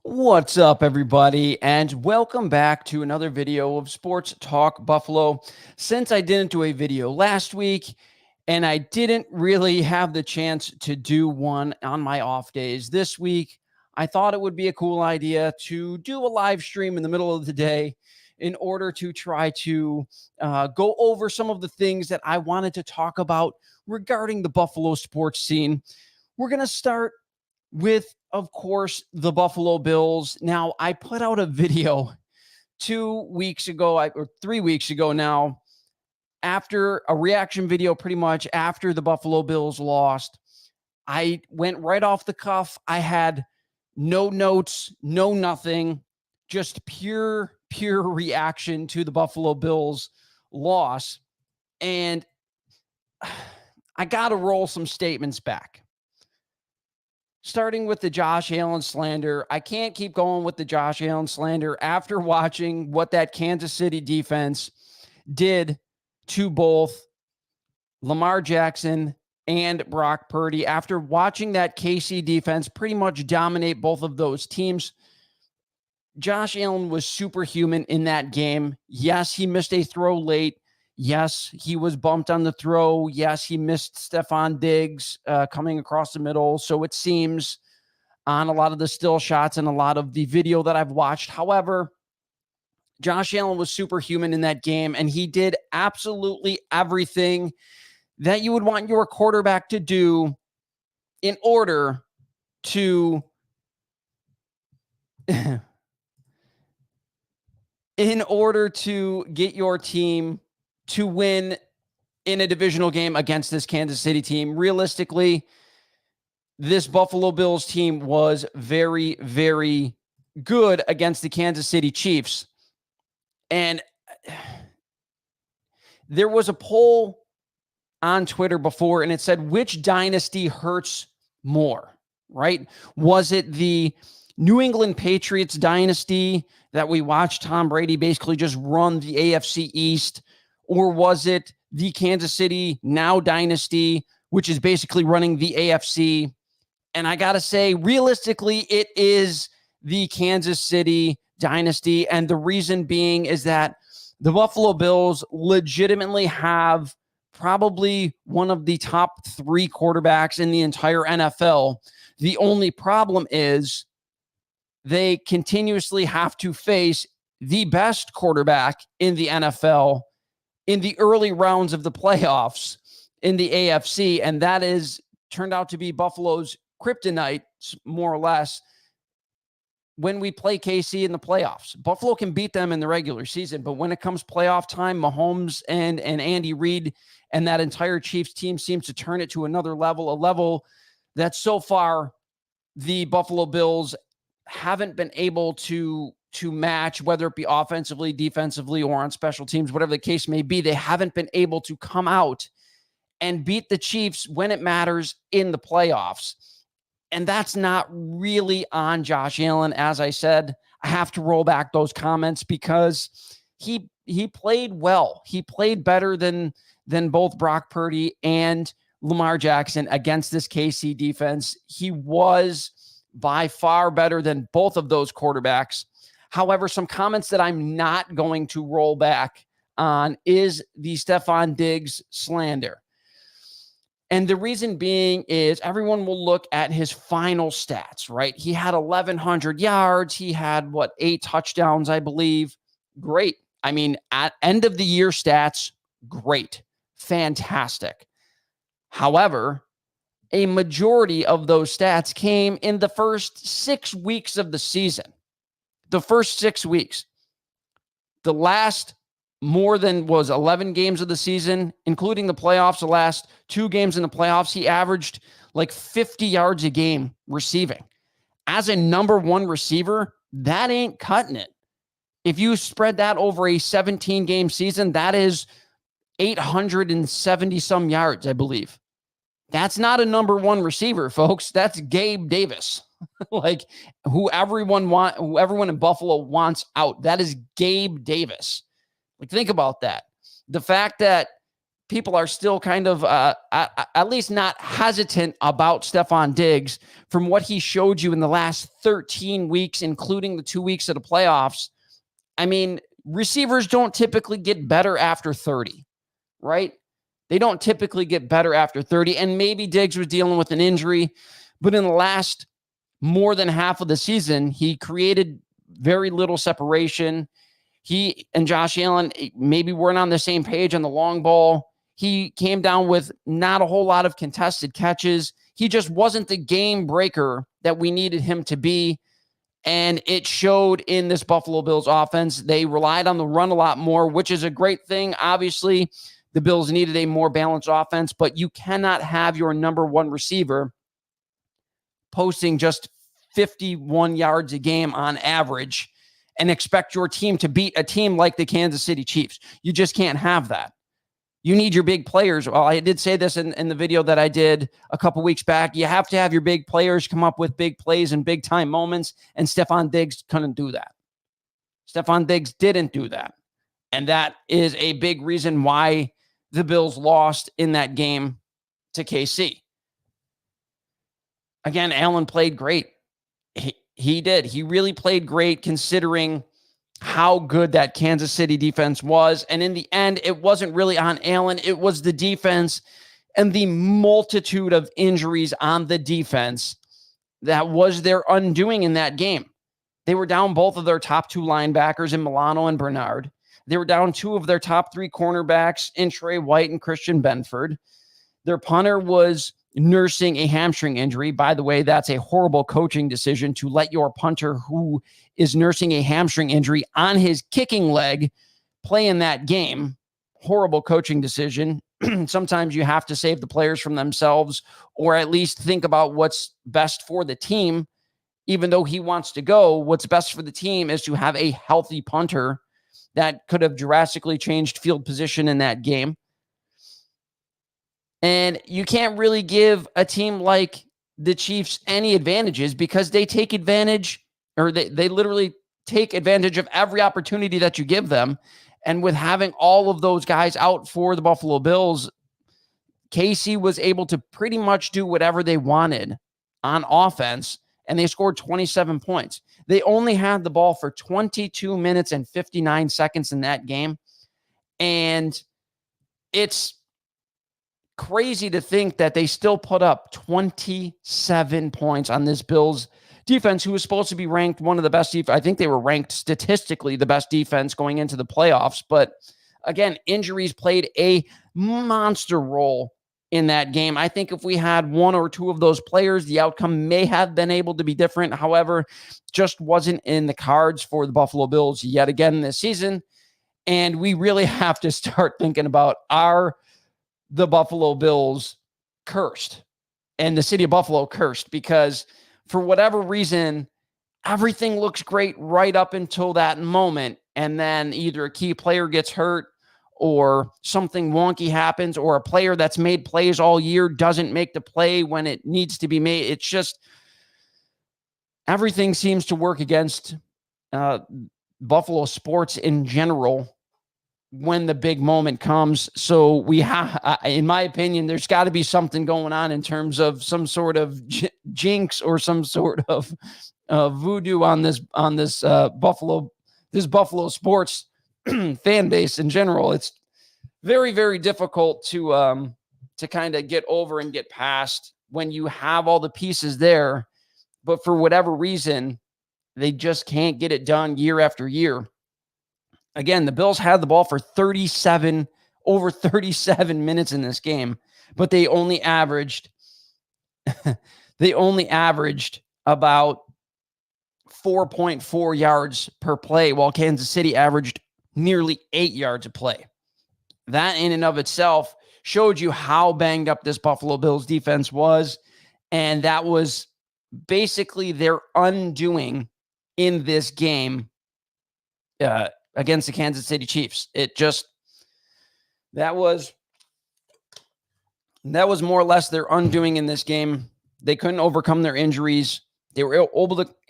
What's up, everybody, and welcome back to another video of Sports Talk Buffalo. Since I didn't do a video last week, and I didn't really have the chance to do one on my off days this week, I thought it would be a cool idea to do a live stream in the middle of the day in order to try to go over some of the things that I wanted to talk about regarding the Buffalo sports scene. We're going to start with, of course, the Buffalo Bills. Now, I put out a video 2 weeks ago, or 3 weeks ago now, after a reaction video, pretty much after the Buffalo Bills lost. I went right off the cuff. I had no notes, no nothing, just pure reaction to the Buffalo Bills loss. And I got to roll some statements back. Starting with the Josh Allen slander. I can't keep going with the Josh Allen slander after watching what that Kansas City defense did to both Lamar Jackson and Brock Purdy. After watching that KC defense pretty much dominate both of those teams, Josh Allen was superhuman in that game. Yes, he missed a throw late. Yes, he was bumped on the throw. Yes, he missed Stephon Diggs coming across the middle. So it seems on a lot of the still shots and a lot of the video that I've watched. However, Josh Allen was superhuman in that game, and he did absolutely everything that you would want your quarterback to do in order to get your team to win in a divisional game against this Kansas City team. Realistically, this Buffalo Bills team was very, very good against the Kansas City Chiefs. And there was a poll on Twitter before, and it said, which dynasty hurts more, right? Was it the New England Patriots dynasty that we watched Tom Brady basically just run the AFC East? Or was it the Kansas City now dynasty, which is basically running the AFC? And I got to say, realistically, it is the Kansas City dynasty. And the reason being is that the Buffalo Bills legitimately have probably one of the top 3 quarterbacks in the entire NFL. The only problem is they continuously have to face the best quarterback in the NFL in the early rounds of the playoffs in the AFC, and that is turned out to be Buffalo's kryptonite, more or less, when we play KC in the playoffs. Buffalo can beat them in the regular season, but when it comes playoff time, Mahomes and Andy Reid and that entire Chiefs team seems to turn it to another level, a level that so far the Buffalo Bills haven't been able to match, whether it be offensively, defensively, or on special teams, whatever the case may be. They haven't been able to come out and beat the Chiefs when it matters in the playoffs. And that's not really on Josh Allen. As I said, I have to roll back those comments because he played well. He played better than both Brock Purdy and Lamar Jackson against this KC defense. He was by far better than both of those quarterbacks. However, some comments that I'm not going to roll back on is the Stephon Diggs slander. And the reason being is everyone will look at his final stats, right? He had 1,100 yards. He had, 8 touchdowns, I believe. Great. I mean, at end of the year stats, great. Fantastic. However, a majority of those stats came in the first 6 weeks of the season. The first 6 weeks. The last more than 11 games of the season, including the playoffs, the last 2 games in the playoffs, he averaged like 50 yards a game receiving. As a number 1 receiver, that ain't cutting it. If you spread that over a 17-game season, that is 870 some yards, I believe. That's not a number 1 receiver, folks. That's Gabe Davis. Like who everyone in Buffalo wants out. That is Gabe Davis. Like, think about that. The fact that people are still kind of at least not hesitant about Stephon Diggs from what he showed you in the last 13 weeks, including the 2 weeks of the playoffs. I mean, receivers don't typically get better after 30, right? They don't typically get better after 30. And maybe Diggs was dealing with an injury, but in the last more than half of the season, he created very little separation. He and Josh Allen maybe weren't on the same page on the long ball. He came down with not a whole lot of contested catches. He just wasn't the game breaker that we needed him to be. And it showed in this Buffalo Bills offense. They relied on the run a lot more, which is a great thing. Obviously, the Bills needed a more balanced offense, but you cannot have your number one receiver posting just 51 yards a game on average and expect your team to beat a team like the Kansas City Chiefs. You just can't have that. You need your big players. Well, I did say this in the video that I did a couple weeks back. You have to have your big players come up with big plays and big time moments, and Stephon Diggs couldn't do that. Stephon Diggs didn't do that. And that is a big reason why the Bills lost in that game to KC. Again, Allen played great. He did. He really played great considering how good that Kansas City defense was. And in the end, it wasn't really on Allen. It was the defense and the multitude of injuries on the defense that was their undoing in that game. They were down both of their top two linebackers in Milano and Bernard. They were down two of their top three cornerbacks in Trey White and Christian Benford. Their punter was nursing a hamstring injury. By the way, that's a horrible coaching decision to let your punter who is nursing a hamstring injury on his kicking leg play in that game. Horrible coaching decision. Sometimes you have to save the players from themselves or at least think about what's best for the team. Even though he wants to go, what's best for the team is to have a healthy punter that could have drastically changed field position in that game. And you can't really give a team like the Chiefs any advantages because they take advantage, or they literally take advantage of every opportunity that you give them. And with having all of those guys out for the Buffalo Bills, KC was able to pretty much do whatever they wanted on offense, and they scored 27 points. They only had the ball for 22 minutes and 59 seconds in that game. And it's crazy to think that they still put up 27 points on this Bills defense, who was supposed to be ranked one of the best. I think they were ranked statistically the best defense going into the playoffs. But again, injuries played a monster role in that game. I think if we had one or two of those players, the outcome may have been able to be different. However, just wasn't in the cards for the Buffalo Bills yet again this season. And we really have to start thinking about, are the Buffalo Bills cursed and the city of Buffalo cursed? Because for whatever reason, everything looks great right up until that moment. And then either a key player gets hurt or something wonky happens, or a player that's made plays all year doesn't make the play when it needs to be made. It's just everything seems to work against Buffalo sports in general when the big moment comes. So we have, in my opinion, there's got to be something going on in terms of some sort of jinx or some sort of voodoo on this Buffalo sports fan base in general. It's very, very difficult to kind of get over and get past when you have all the pieces there, but for whatever reason, they just can't get it done year after year. Again, the Bills had the ball for over 37 minutes in this game, but they only averaged about 4.4 yards per play, while Kansas City averaged nearly 8 yards a play. That in and of itself showed you how banged up this Buffalo Bills defense was, and that was basically their undoing in this game against the Kansas City Chiefs. That was more or less their undoing in this game. They couldn't overcome their injuries. They were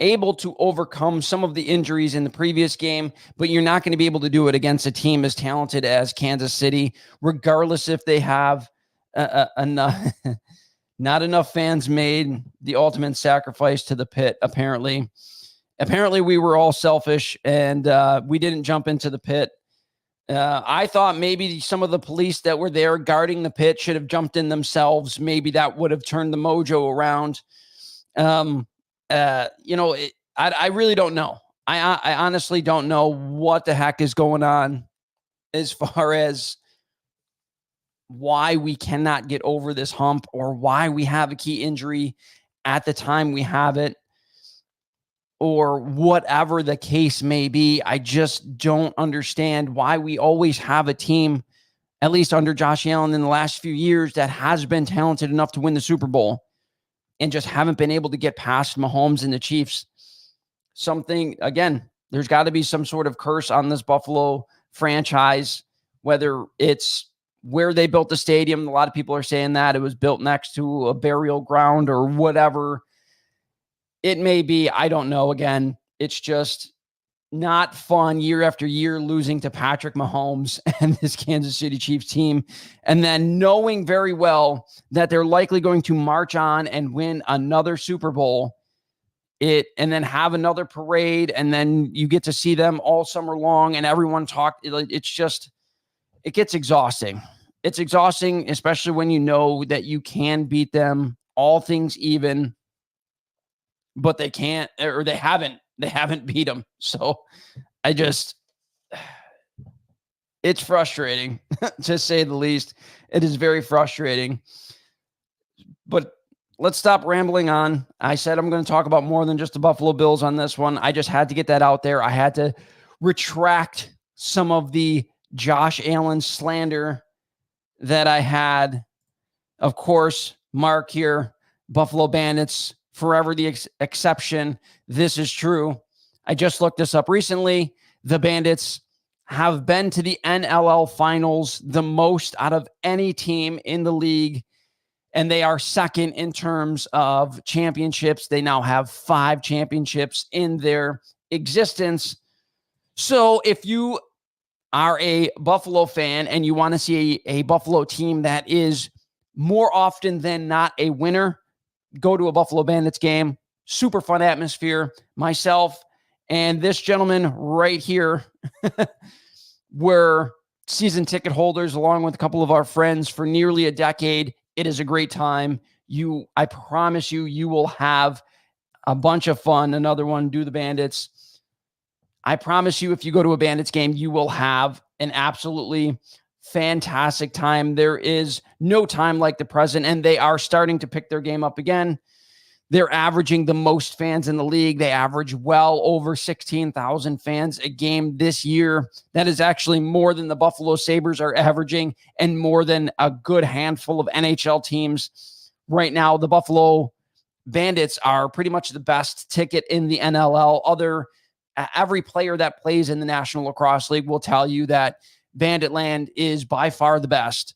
able to overcome some of the injuries in the previous game, but you're not going to be able to do it against a team as talented as Kansas City, regardless if they have enough. Not enough fans made the ultimate sacrifice to the pit, apparently. Apparently, we were all selfish, and we didn't jump into the pit. I thought maybe some of the police that were there guarding the pit should have jumped in themselves. Maybe that would have turned the mojo around. I really don't know. I honestly don't know what the heck is going on as far as why we cannot get over this hump or why we have a key injury at the time we have it or whatever the case may be. I just don't understand why we always have a team, at least under Josh Allen in the last few years, that has been talented enough to win the Super Bowl and just haven't been able to get past Mahomes and the Chiefs. There's got to be some sort of curse on this Buffalo franchise, whether it's where they built the stadium. A lot of people are saying that it was built next to a burial ground or whatever it may be. I don't know. Again, it's just not fun year after year losing to Patrick Mahomes and this Kansas City Chiefs team, and then knowing very well that they're likely going to march on and win another Super Bowl, and then have another parade, and then you get to see them all summer long, and everyone talk. It gets exhausting. It's exhausting, especially when you know that you can beat them, all things even, but they can't, or they haven't beat them. So it's frustrating to say the least. It is very frustrating, but let's stop rambling on. I said I'm going to talk about more than just the Buffalo Bills on this one. I just had to get that out there. I had to retract some of the Josh Allen slander that I had. Of course, Mark here, Buffalo Bandits, forever the exception. This is true. I just looked this up recently. The Bandits have been to the NLL finals the most out of any team in the league, and they are second in terms of championships. They now have 5 championships in their existence. So if you are a Buffalo fan and you want to see a Buffalo team that is more often than not a winner, go to a Buffalo Bandits game. Super fun atmosphere. Myself and this gentleman right here were season ticket holders along with a couple of our friends for nearly a decade. It is a great time. I promise you will have a bunch of fun. Another one, do the Bandits. I promise you, if you go to a Bandits game, you will have an absolutely fantastic time. There is no time like the present, and they are starting to pick their game up again. They're averaging the most fans in the league. They average well over 16,000 fans a game this year. That is actually more than the Buffalo Sabres are averaging and more than a good handful of NHL teams. Right now, the Buffalo Bandits are pretty much the best ticket in the NLL. Every player that plays in the National Lacrosse League will tell you that Banditland is by far the best.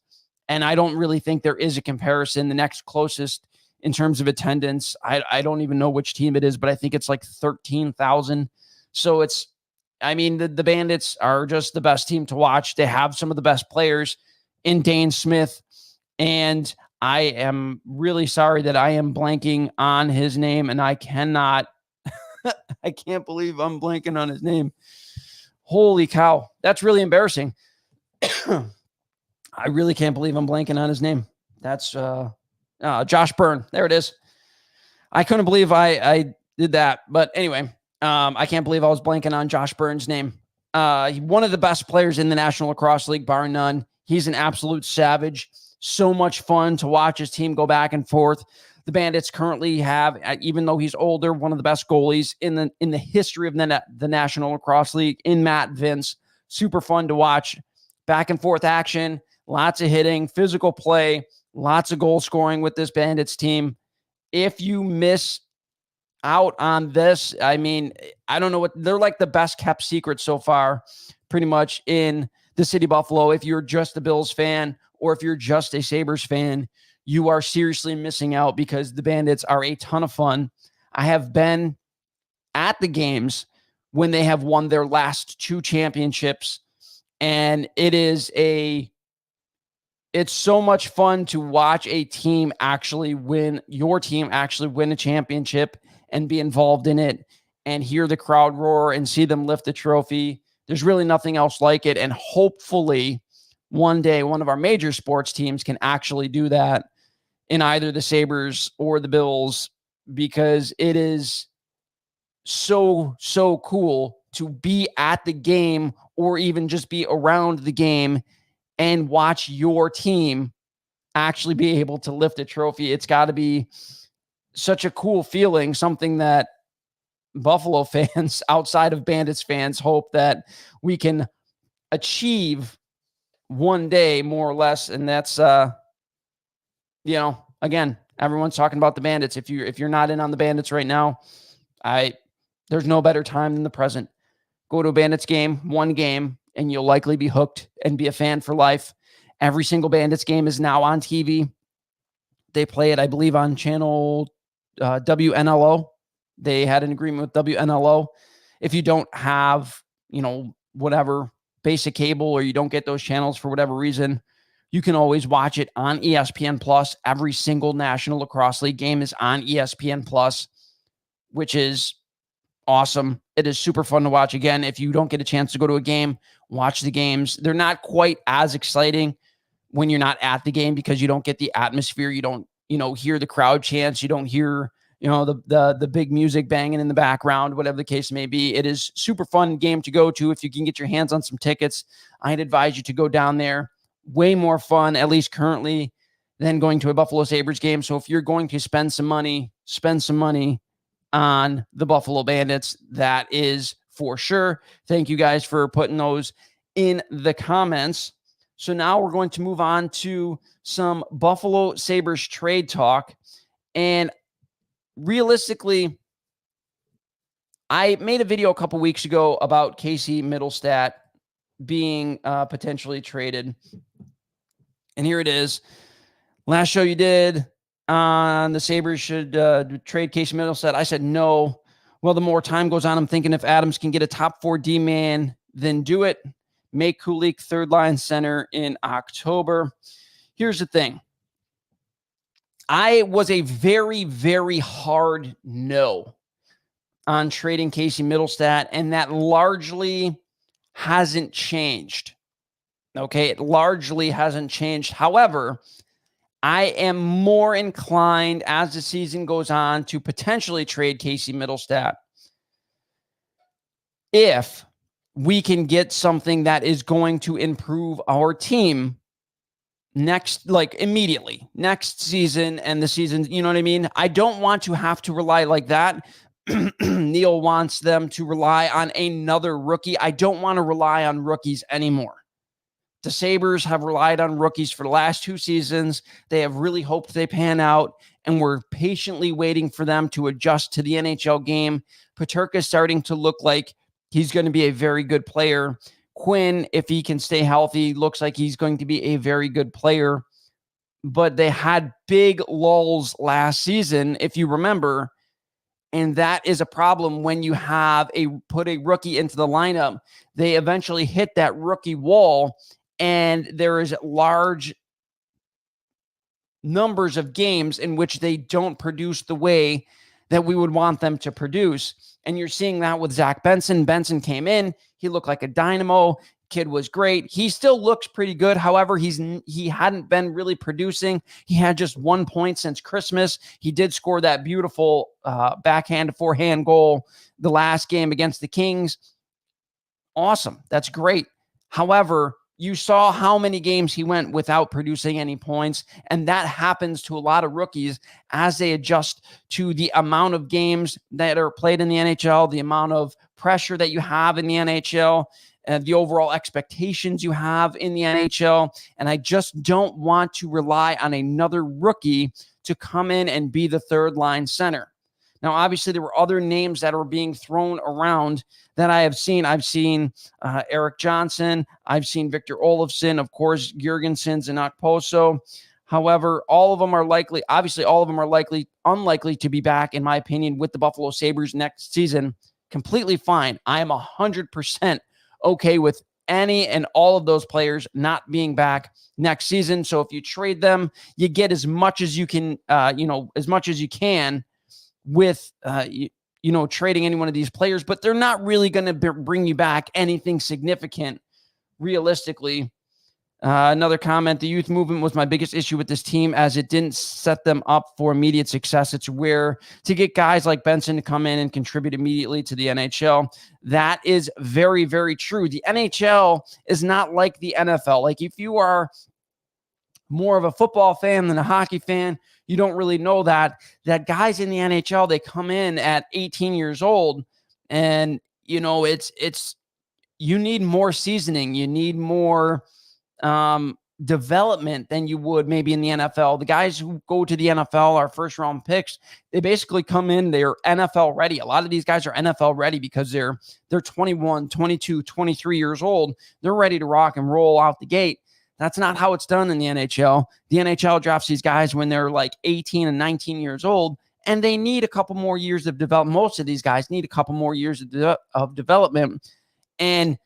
And I don't really think there is a comparison. The next closest in terms of attendance, I don't even know which team it is, but I think it's like 13,000. So the Bandits are just the best team to watch. They have some of the best players in Dane Smith. And I am really sorry that I am blanking on his name, and I can't believe I'm blanking on his name. Holy cow. That's really embarrassing. I really can't believe I'm blanking on his name. That's Josh Byrne. There it is. I couldn't believe I did that. But anyway, I can't believe I was blanking on Josh Byrne's name. One of the best players in the National Lacrosse League, bar none. He's an absolute savage. So much fun to watch his team go back and forth. The Bandits currently have, even though he's older, one of the best goalies in the history of the National Lacrosse League in Matt Vince. Super fun to watch. Back and forth action, lots of hitting, physical play, lots of goal scoring with this Bandits team. If you miss out on this, I don't know what, they're like the best kept secret so far, pretty much in the city of Buffalo. If you're just a Bills fan or if you're just a Sabres fan, you are seriously missing out because the Bandits are a ton of fun. I have been at the games when they have won their last 2 championships, and it's so much fun to watch your team actually win a championship and be involved in it and hear the crowd roar and see them lift the trophy. There's really nothing else like it. And hopefully one day one of our major sports teams can actually do that in either the Sabres or the Bills, because it is so cool to be at the game or even just be around the game and watch your team actually be able to lift a trophy. It's got to be such a cool feeling, something that Buffalo fans outside of Bandits fans hope that we can achieve one day, more or less. And that's, again, everyone's talking about the Bandits. If you're not in on the Bandits right now, there's no better time than the present. Go to a Bandits game, one game, and you'll likely be hooked and be a fan for life. Every single Bandits game is now on TV. They play it, I believe, on channel WNLO. They had an agreement with WNLO. If you don't have, whatever basic cable, or you don't get those channels for whatever reason, you can always watch it on ESPN Plus. Every single National Lacrosse League game is on ESPN Plus, which is awesome. It is super fun to watch. Again, if you don't get a chance to go to a game, watch the games. They're not quite as exciting when you're not at the game, because you don't get the atmosphere. You don't, hear the crowd chants. You don't hear, the big music banging in the background, whatever the case may be. It is super fun game to go to. If you can get your hands on some tickets, I'd advise you to go down there. Way more fun, at least currently, than going to a Buffalo Sabres game. So if you're going to spend some money on the Buffalo Bandits, that is for sure. Thank you guys for putting those in the comments. So now we're going to move on to some Buffalo Sabres trade talk. And realistically, I made a video a couple weeks ago about Casey Middlestat being potentially traded. And here it is. Last show you did on the Sabres should trade Casey Middlestat. I said no. Well, the more time goes on, I'm thinking if Adams can get a top 4 D-man, then do it. Make Kulich third line center in October. Here's the thing. I was a very, very hard no on trading Casey Middlestat, and that largely hasn't changed. Okay, it largely hasn't changed. However, I am more inclined as the season goes on to potentially trade Casey Middlestat if we can get something that is going to improve our team immediately next season and the season. You know what I mean? I don't want to have to rely like that. Neil wants them to rely on another rookie. I don't want to rely on rookies anymore. The Sabres have relied on rookies for the last 2 seasons. They have really hoped they pan out, and we're patiently waiting for them to adjust to the NHL game. Peterka is starting to look like he's going to be a very good player. Quinn, if he can stay healthy, looks like he's going to be a very good player. But they had big lulls last season, if you remember, and that is a problem when you put a rookie into the lineup. They eventually hit that rookie wall, and there is large numbers of games in which they don't produce the way that we would want them to produce. And you're seeing that with Zach Benson. Benson came in. He looked like a dynamo. Kid was great. He still looks pretty good. However, he hadn't been really producing. He had just 1 point since Christmas. He did score that beautiful backhand to forehand goal the last game against the Kings. Awesome. That's great. However, you saw how many games he went without producing any points, and that happens to a lot of rookies as they adjust to the amount of games that are played in the NHL, the amount of pressure that you have in the NHL, and the overall expectations you have in the NHL. And I just don't want to rely on another rookie to come in and be the third line center. Now, obviously, there were other names that are being thrown around that I have seen. I've seen Eric Johnson. I've seen Victor Olofsson. Of course, Jurgensen's and Okposo. However, obviously all of them are unlikely to be back, in my opinion, with the Buffalo Sabres next season. Completely fine. I am 100% okay with any and all of those players not being back next season. So if you trade them, you get as much as you can, as much as you can with, trading any one of these players, but they're not really going to bring you back anything significant realistically. Another comment, the youth movement was my biggest issue with this team as it didn't set them up for immediate success. It's rare to get guys like Benson to come in and contribute immediately to the NHL. That is very, very true. The NHL is not like the NFL. Like if you are more of a football fan than a hockey fan, you don't really know that guys in the NHL, they come in at 18 years old and, it's you need more seasoning. You need more development than you would maybe in the NFL. The guys who go to the NFL are first round picks. They basically come in, they're NFL ready. A lot of these guys are NFL ready because they're 21, 22, 23 years old. They're ready to rock and roll out the gate. That's not how it's done in the NHL. The NHL drafts these guys when they're like 18 and 19 years old, and they need a couple more years of development. Most of these guys need a couple more years of development. And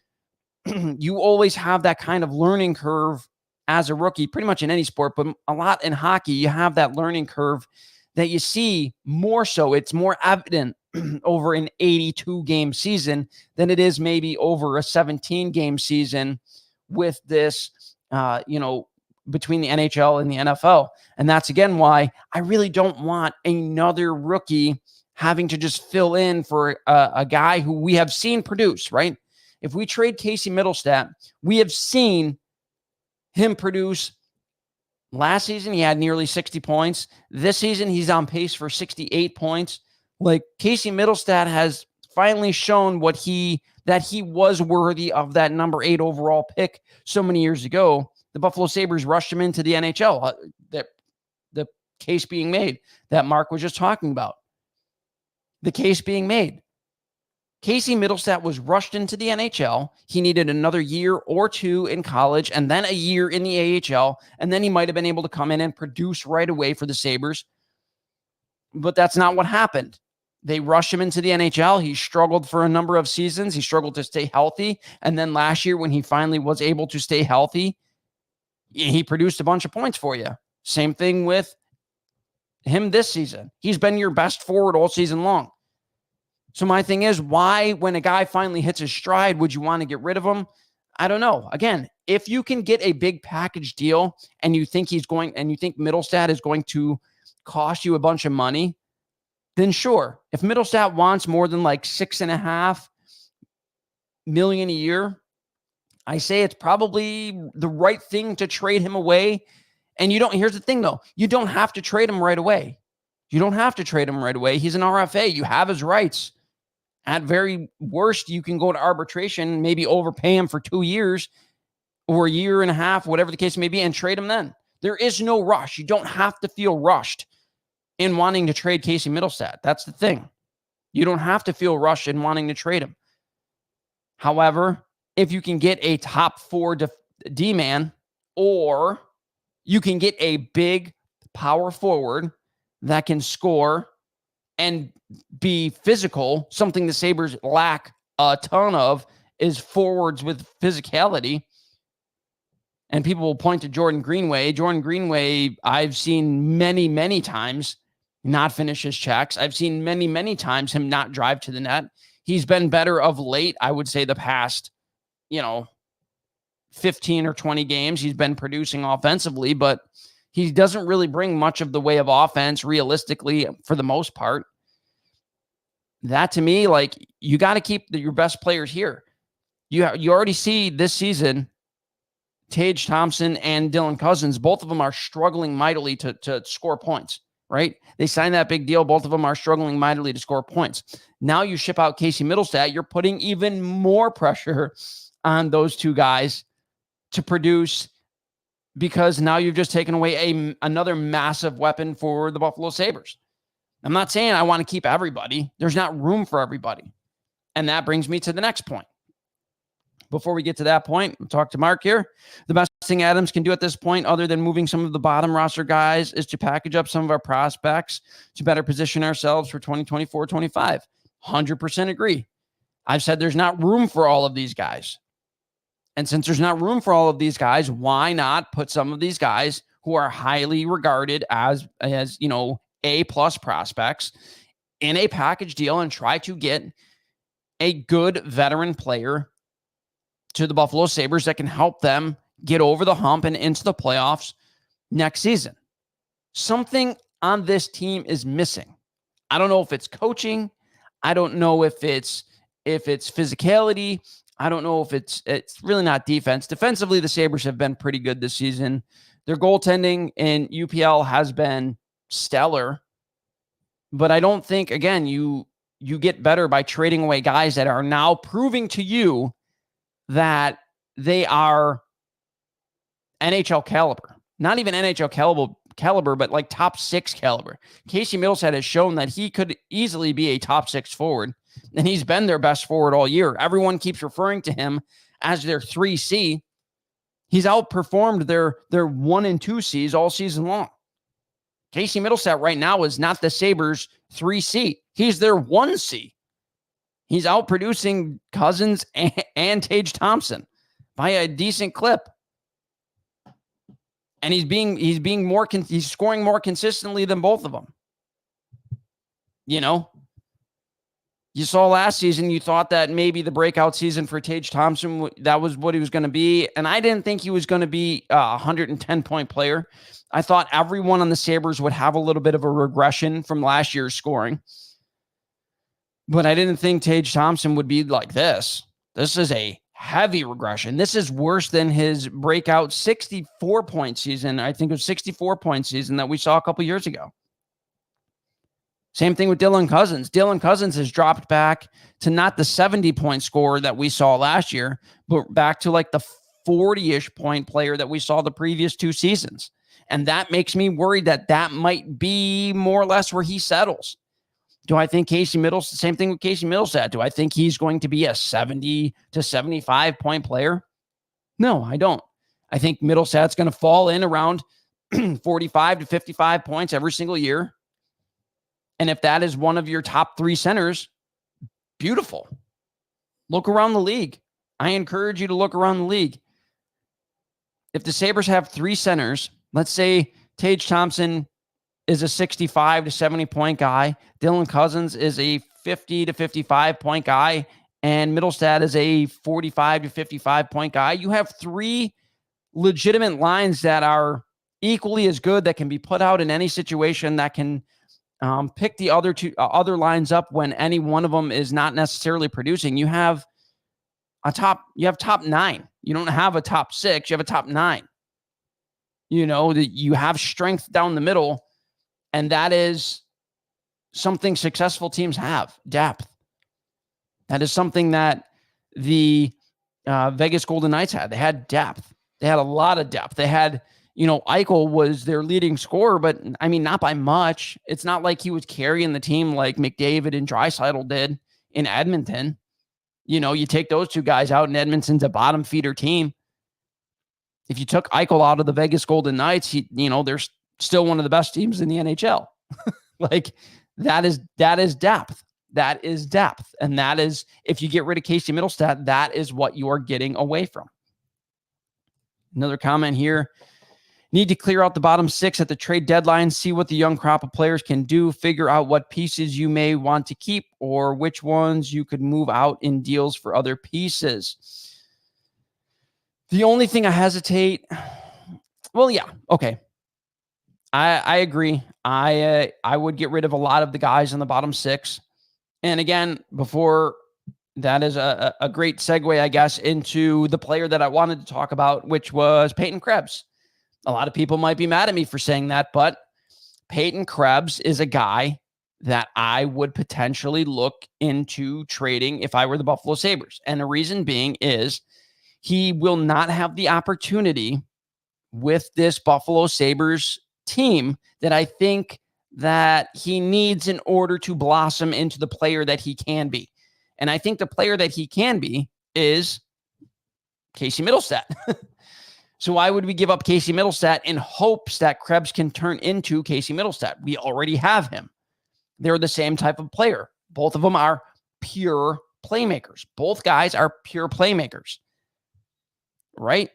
you always have that kind of learning curve as a rookie, pretty much in any sport, but a lot in hockey, you have that learning curve that you see more so. It's more evident over an 82-game season than it is maybe over a 17-game season with this, between the NHL and the NFL. And that's, again, why I really don't want another rookie having to just fill in for a guy who we have seen produce, right? If we trade Casey Middlestat, we have seen him produce. Last season, he had nearly 60 points. This season, he's on pace for 68 points. Like, Casey Middlestat has finally shown that he was worthy of that number 8 overall pick so many years ago. The Buffalo Sabres rushed him into the NHL. The case being made that Mark was just talking about. The case being made. Casey Middlestat was rushed into the NHL. He needed another year or two in college and then a year in the AHL, and then he might have been able to come in and produce right away for the Sabres. But that's not what happened. They rushed him into the NHL. He struggled for a number of seasons. He struggled to stay healthy. And then last year, when he finally was able to stay healthy, he produced a bunch of points for you. Same thing with him this season. He's been your best forward all season long. So my thing is, why, when a guy finally hits his stride, would you want to get rid of him? I don't know. Again, if you can get a big package deal and you think Middlestat is going to cost you a bunch of money, then sure. If Middlestat wants more than like $6.5 million a year, I say it's probably the right thing to trade him away. And here's the thing though, you don't have to trade him right away. He's an RFA. You have his rights. At very worst, you can go to arbitration, maybe overpay him for 2 years or a year and a half, whatever the case may be, and trade him then. There is no rush. You don't have to feel rushed in wanting to trade Casey Middlestat. That's the thing. You don't have to feel rushed in wanting to trade him. However, if you can get a top 4 D-man, or you can get a big power forward that can score and be physical, something the Sabres lack a ton of is forwards with physicality. And people will point to Jordan Greenway. Jordan Greenway, I've seen many, many times not finish his checks. I've seen many, many times him not drive to the net. He's been better of late, I would say the past, 15 or 20 games. He's been producing offensively, but he doesn't really bring much of the way of offense realistically for the most part. That to me, like, you got to keep your best players here. You already see this season, Tage Thompson and Dylan Cousins, both of them are struggling mightily to score points, right? They signed that big deal. Both of them are struggling mightily to score points. Now you ship out Casey Middlestat, you're putting even more pressure on those two guys to produce, because now you've just taken away another massive weapon for the Buffalo Sabres. I'm not saying I want to keep everybody. There's not room for everybody. And that brings me to the next point. Before we get to that point, we'll talk to Mark here. The best thing Adams can do at this point, other than moving some of the bottom roster guys, is to package up some of our prospects to better position ourselves for 2024-25. 100% agree. I've said there's not room for all of these guys. And since there's not room for all of these guys, why not put some of these guys who are highly regarded as A-plus prospects in a package deal and try to get a good veteran player to the Buffalo Sabres that can help them get over the hump and into the playoffs next season. Something on this team is missing. I don't know if it's coaching. I don't know if it's physicality. I don't know if it's really not defense. Defensively, the Sabres have been pretty good this season. Their goaltending in UPL has been stellar. But I don't think, again, you get better by trading away guys that are now proving to you that they are NHL caliber. Not even NHL caliber, but like top 6 caliber. Casey Middlestat has shown that he could easily be a top 6 forward, and he's been their best forward all year. Everyone keeps referring to him as their 3C. He's outperformed their 1 and 2 Cs all season long. Casey Middlestat right now is not the Sabres 3C. He's their 1C. He's outproducing Cousins and Tage Thompson by a decent clip. And he's scoring more consistently than both of them. You saw last season, you thought that maybe the breakout season for Tage Thompson, that was what he was going to be. And I didn't think he was going to be a 110-point player. I thought everyone on the Sabres would have a little bit of a regression from last year's scoring. But I didn't think Tage Thompson would be like this. This is a heavy regression. This is worse than his breakout 64-point season. I think it was 64-point season that we saw a couple years ago. Same thing with Dylan Cousins. Dylan Cousins has dropped back to not the 70-point scorer that we saw last year, but back to like the 40-ish point player that we saw the previous 2 seasons. And that makes me worried that might be more or less where he settles. Do I think same thing with Casey Middlestat. Do I think he's going to be a 70 to 75 point player? No, I don't. I think Middlestat's going to fall in around 45 to 55 points every single year. And if that is one of your top 3 centers, beautiful. Look around the league. I encourage you to look around the league. If the Sabres have 3 centers, let's say Tage Thompson is a 65 to 70 point guy. Dylan Cousins is a 50 to 55 point guy. And Middlestat is a 45 to 55 point guy. You have 3 legitimate lines that are equally as good, that can be put out in any situation, that can pick the other 2 other lines up when any one of them is not necessarily producing. You have top 9. You don't have a top 6. You have a top 9. You have strength down the middle. And that is something successful teams have, depth. That is something that the Vegas Golden Knights had. They had depth. They had a lot of depth. They had, Eichel was their leading scorer, but I mean, not by much. It's not like he was carrying the team like McDavid and Draisaitl did in Edmonton. You take those 2 guys out and Edmonton's a bottom feeder team. If you took Eichel out of the Vegas Golden Knights, they're still one of the best teams in the NHL. Like that is depth. That is depth. And that is, if you get rid of Casey Middlestat, that is what you are getting away from. Another comment here. Need to clear out the bottom 6 at the trade deadline, see what the young crop of players can do, figure out what pieces you may want to keep or which ones you could move out in deals for other pieces. The only thing I hesitate, well, yeah, okay. I agree. I would get rid of a lot of the guys in the bottom 6. And again, before that is a great segue, I guess, into the player that I wanted to talk about, which was Peyton Krebs. A lot of people might be mad at me for saying that, but Peyton Krebs is a guy that I would potentially look into trading if I were the Buffalo Sabres. And the reason being is he will not have the opportunity with this Buffalo Sabres team that I think that he needs in order to blossom into the player that he can be. And I think the player that he can be is Casey Middlestat. So why would we give up Casey Middlestat in hopes that Krebs can turn into Casey Middlestat? We already have him. They're the same type of player. Both of them are pure playmakers. Both guys are pure playmakers, right?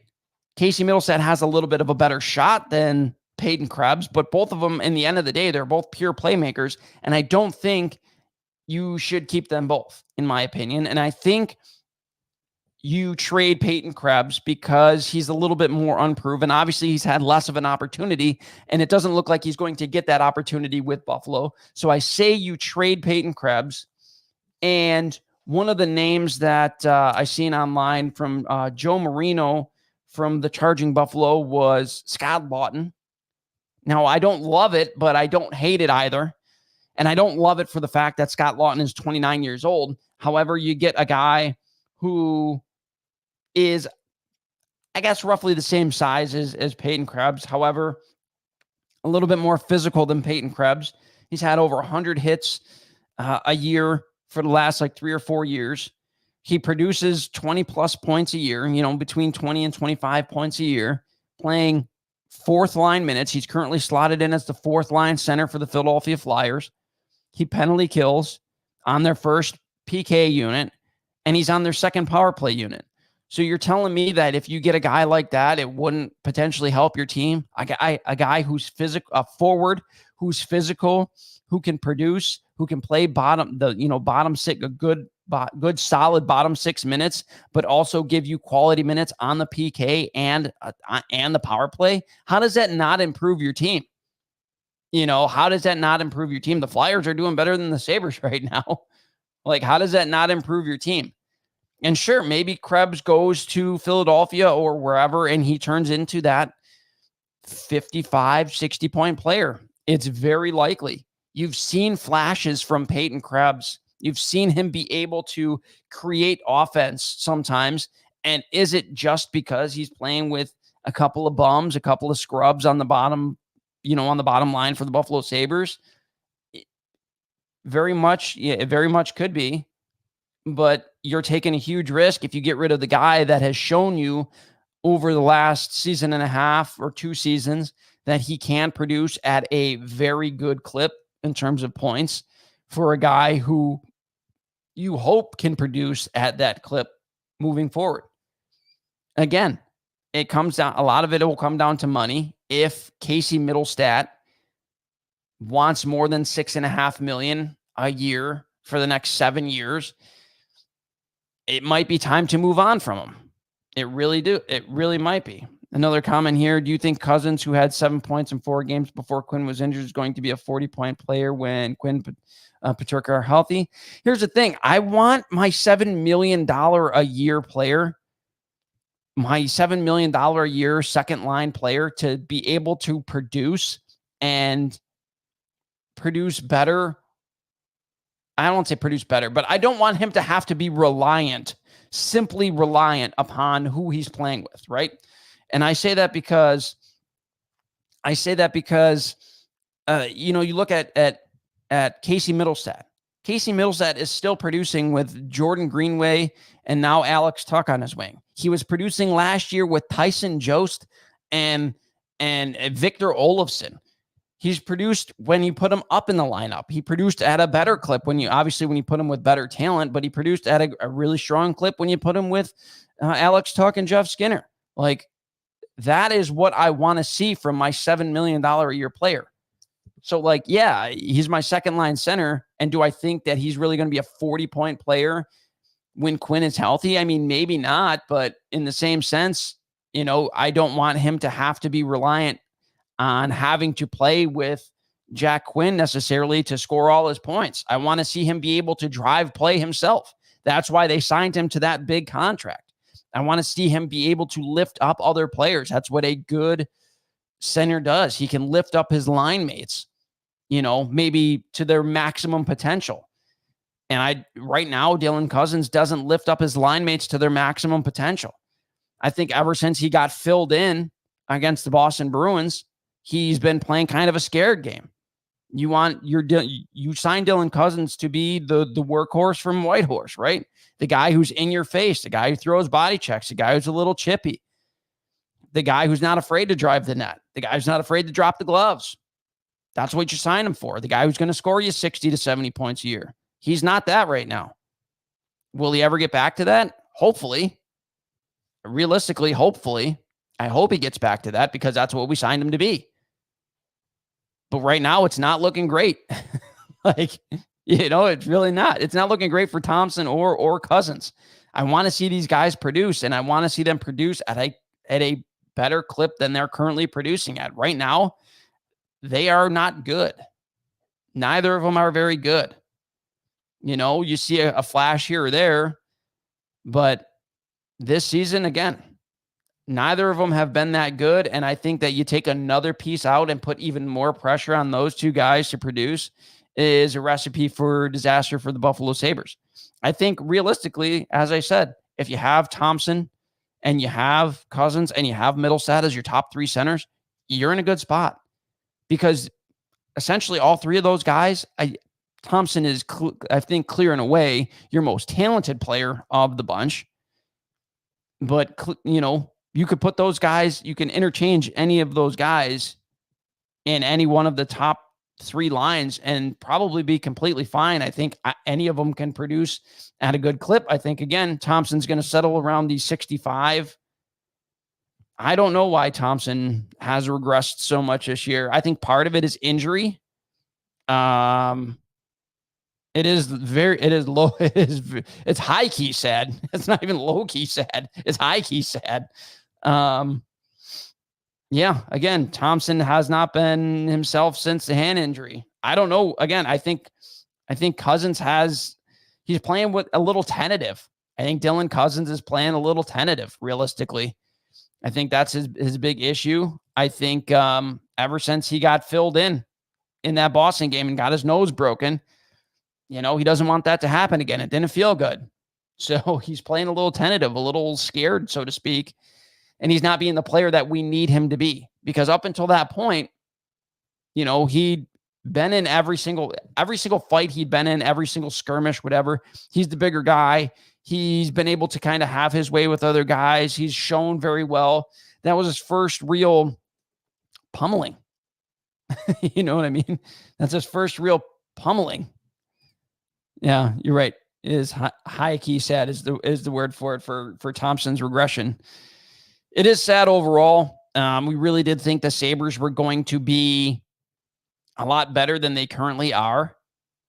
Casey Middlestat has a little bit of a better shot than Peyton Krebs, but both of them, in the end of the day, they're both pure playmakers, and I don't think you should keep them both, in my opinion. And I think you trade Peyton Krebs because he's a little bit more unproven. Obviously, he's had less of an opportunity, and it doesn't look like he's going to get that opportunity with Buffalo. So I say you trade Peyton Krebs. And one of the names that I seen online from Joe Marino from the Charging Buffalo was Scott Lawton. Now, I don't love it, but I don't hate it either. And I don't love it for the fact that Scott Lawton is 29 years old. However, you get a guy who is, I guess, roughly the same size as Peyton Krebs. However, a little bit more physical than Peyton Krebs. He's had over 100 hits a year for the last 3 or 4 years. He produces 20 plus points a year, between 20 and 25 points a year, playing fourth line minutes. He's currently slotted in as the fourth line center for the Philadelphia Flyers. He penalty kills on their first PK unit, and he's on their second power play unit. So you're telling me that if you get a guy like that, it wouldn't potentially help your team? A guy who's physical, a forward who's physical, who can produce, who can play bottom six, a good solid bottom 6 minutes, but also give you quality minutes on the PK and the power play. How does that not improve your team? How does that not improve your team? The Flyers are doing better than the Sabres right now. How does that not improve your team? And sure, maybe Krebs goes to Philadelphia or wherever, and he turns into that 55, 60-point player. It's very likely. You've seen flashes from Peyton Krebs. You've seen him be able to create offense sometimes. And is it just because he's playing with a couple of bums, a couple of scrubs on the bottom, on the bottom line for the Buffalo Sabres? Very much, yeah, it very much could be. But you're taking a huge risk if you get rid of the guy that has shown you over the last season and a half or 2 seasons that he can produce at a very good clip in terms of points, for a guy who you hope can produce at that clip moving forward. Again, it comes down, a lot of it will come down to money. If Casey Middlestat wants more than $6.5 million a year for the next 7 years, it might be time to move on from him. It really might be. Another comment here. Do you think Cousins, who had 7 points in 4 games before Quinn was injured, is going to be a 40-point player when Quinn Peterka are healthy? Here's the thing. I want my $7 million a year player, my $7 million a year second line player, to be able to produce and produce better. I don't want to say produce better, but I don't want him to have to be simply reliant upon who he's playing with, right? And I say that because you look at Casey Middlestat. Casey Middlestat is still producing with Jordan Greenway and now Alex Tuck on his wing. He was producing last year with Tyson Jost and Victor Olofsson. He's produced when you put him up in the lineup. He produced at a better clip when you put him with better talent, but he produced at a really strong clip when you put him with Alex Tuck and Jeff Skinner. That is what I want to see from my $7 million a year player. So, yeah, he's my second line center. And do I think that he's really going to be a 40-point player when Quinn is healthy? I mean, maybe not, but in the same sense, I don't want him to have to be reliant on having to play with Jack Quinn necessarily to score all his points. I want to see him be able to drive play himself. That's why they signed him to that big contract. I want to see him be able to lift up other players. That's what a good center does. He can lift up his line mates, maybe to their maximum potential. And right now, Dylan Cousins doesn't lift up his line mates to their maximum potential. I think ever since he got filled in against the Boston Bruins, he's been playing kind of a scared game. You signed Dylan Cousins to be the workhorse from Whitehorse, right? The guy who's in your face, the guy who throws body checks, the guy who's a little chippy. the guy who's not afraid to drive the net, the guy who's not afraid to drop the gloves. That's what you sign him for. The guy who's going to score you 60 to 70 points a year. He's not that right now. Will he ever get back to that? Hopefully. Realistically, hopefully. I hope he gets back to that because that's what we signed him to be. But right now, it's not looking great. It's really not. It's not looking great for Thompson or Cousins. I want to see these guys produce, and I want to see them produce at a better clip than they're currently producing at. Right now, they are not good. Neither of them are very good. You see a flash here or there, but this season, again, neither of them have been that good, and I think that you take another piece out and put even more pressure on those two guys to produce is a recipe for disaster for the Buffalo Sabres. I think realistically, as I said, if you have Thompson and you have Cousins and you have Middlestat as your top three centers, you're in a good spot because essentially all three of those guys, Thompson is, I think, clear and away your most talented player of the bunch. But, you could put those guys, you can interchange any of those guys in any one of the top three lines and probably be completely fine. I think any of them can produce at a good clip. I think, again, Thompson's going to settle around the 65. I don't know why Thompson has regressed so much this year. I think part of it is injury. It is low. It's high key sad. It's not even low key sad. It's high key sad. Yeah, again, Thompson has not been himself since the hand injury. I don't know. Again, I think Cousins he's playing with a little tentative. I think Dylan Cousins is playing a little tentative, realistically. I think that's his big issue. I think ever since he got filled in that Boston game and got his nose broken, he doesn't want that to happen again. It didn't feel good. So he's playing a little tentative, a little scared, so to speak. And he's not being the player that we need him to be. Because up until that point, he'd been in every single fight he'd been in, every single skirmish, whatever. He's the bigger guy. He's been able to kind of have his way with other guys. He's shown very well. That was his first real pummeling. You know what I mean? That's his first real pummeling. Yeah, you're right. It is high key sad is the word for it for Thompson's regression. It is sad overall. We really did think the Sabres were going to be a lot better than they currently are.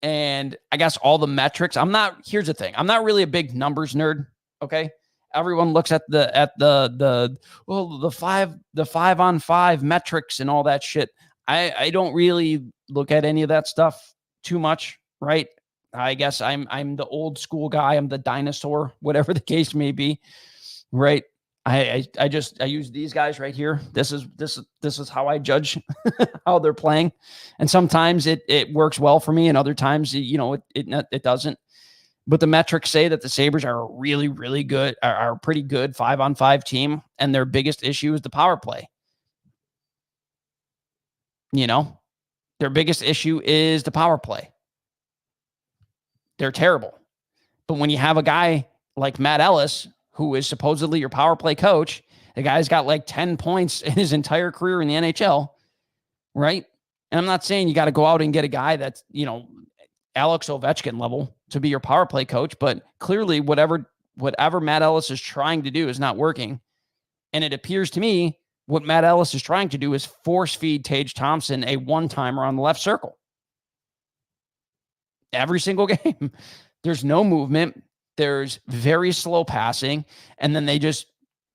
And I guess all the metrics, here's the thing. I'm not really a big numbers nerd. Okay. Everyone looks at the 5-on-5 metrics and all that shit. I don't really look at any of that stuff too much. Right. I guess I'm the old school guy. I'm the dinosaur, whatever the case may be. Right. I use these guys right here. This is how I judge how they're playing. And sometimes it works well for me. And other times, it doesn't. But the metrics say that the Sabres are a really, really good, are a pretty good 5-on-5 team. And their biggest issue is the power play. Their biggest issue is the power play. They're terrible. But when you have a guy like Matt Ellis, who is supposedly your power play coach, the guy's got like 10 points in his entire career in the NHL, right? And I'm not saying you got to go out and get a guy that's, Alex Ovechkin level to be your power play coach, but clearly whatever Matt Ellis is trying to do is not working. And it appears to me what Matt Ellis is trying to do is force feed Tage Thompson a one-timer on the left circle. Every single game. There's no movement. There's very slow passing. And then they just,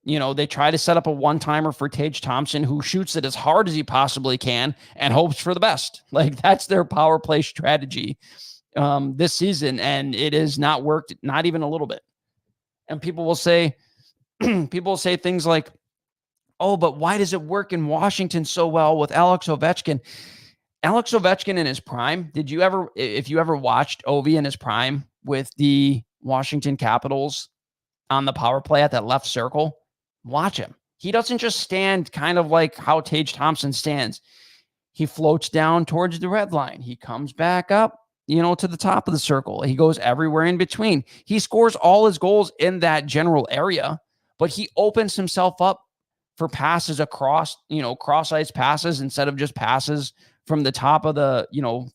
they try to set up a one-timer for Tage Thompson, who shoots it as hard as he possibly can and hopes for the best. Like, that's their power play strategy this season. And it has not worked, not even a little bit. And people will say things like, oh, but why does it work in Washington so well with Alex Ovechkin? Alex Ovechkin in his prime, if you ever watched Ovi in his prime with the Washington Capitals on the power play at that left circle, watch him. He doesn't just stand kind of like how Tage Thompson stands. He floats down towards the red line. He comes back up, to the top of the circle. He goes everywhere in between. He scores all his goals in that general area, but he opens himself up for passes across, cross ice passes instead of just passes from the top of the,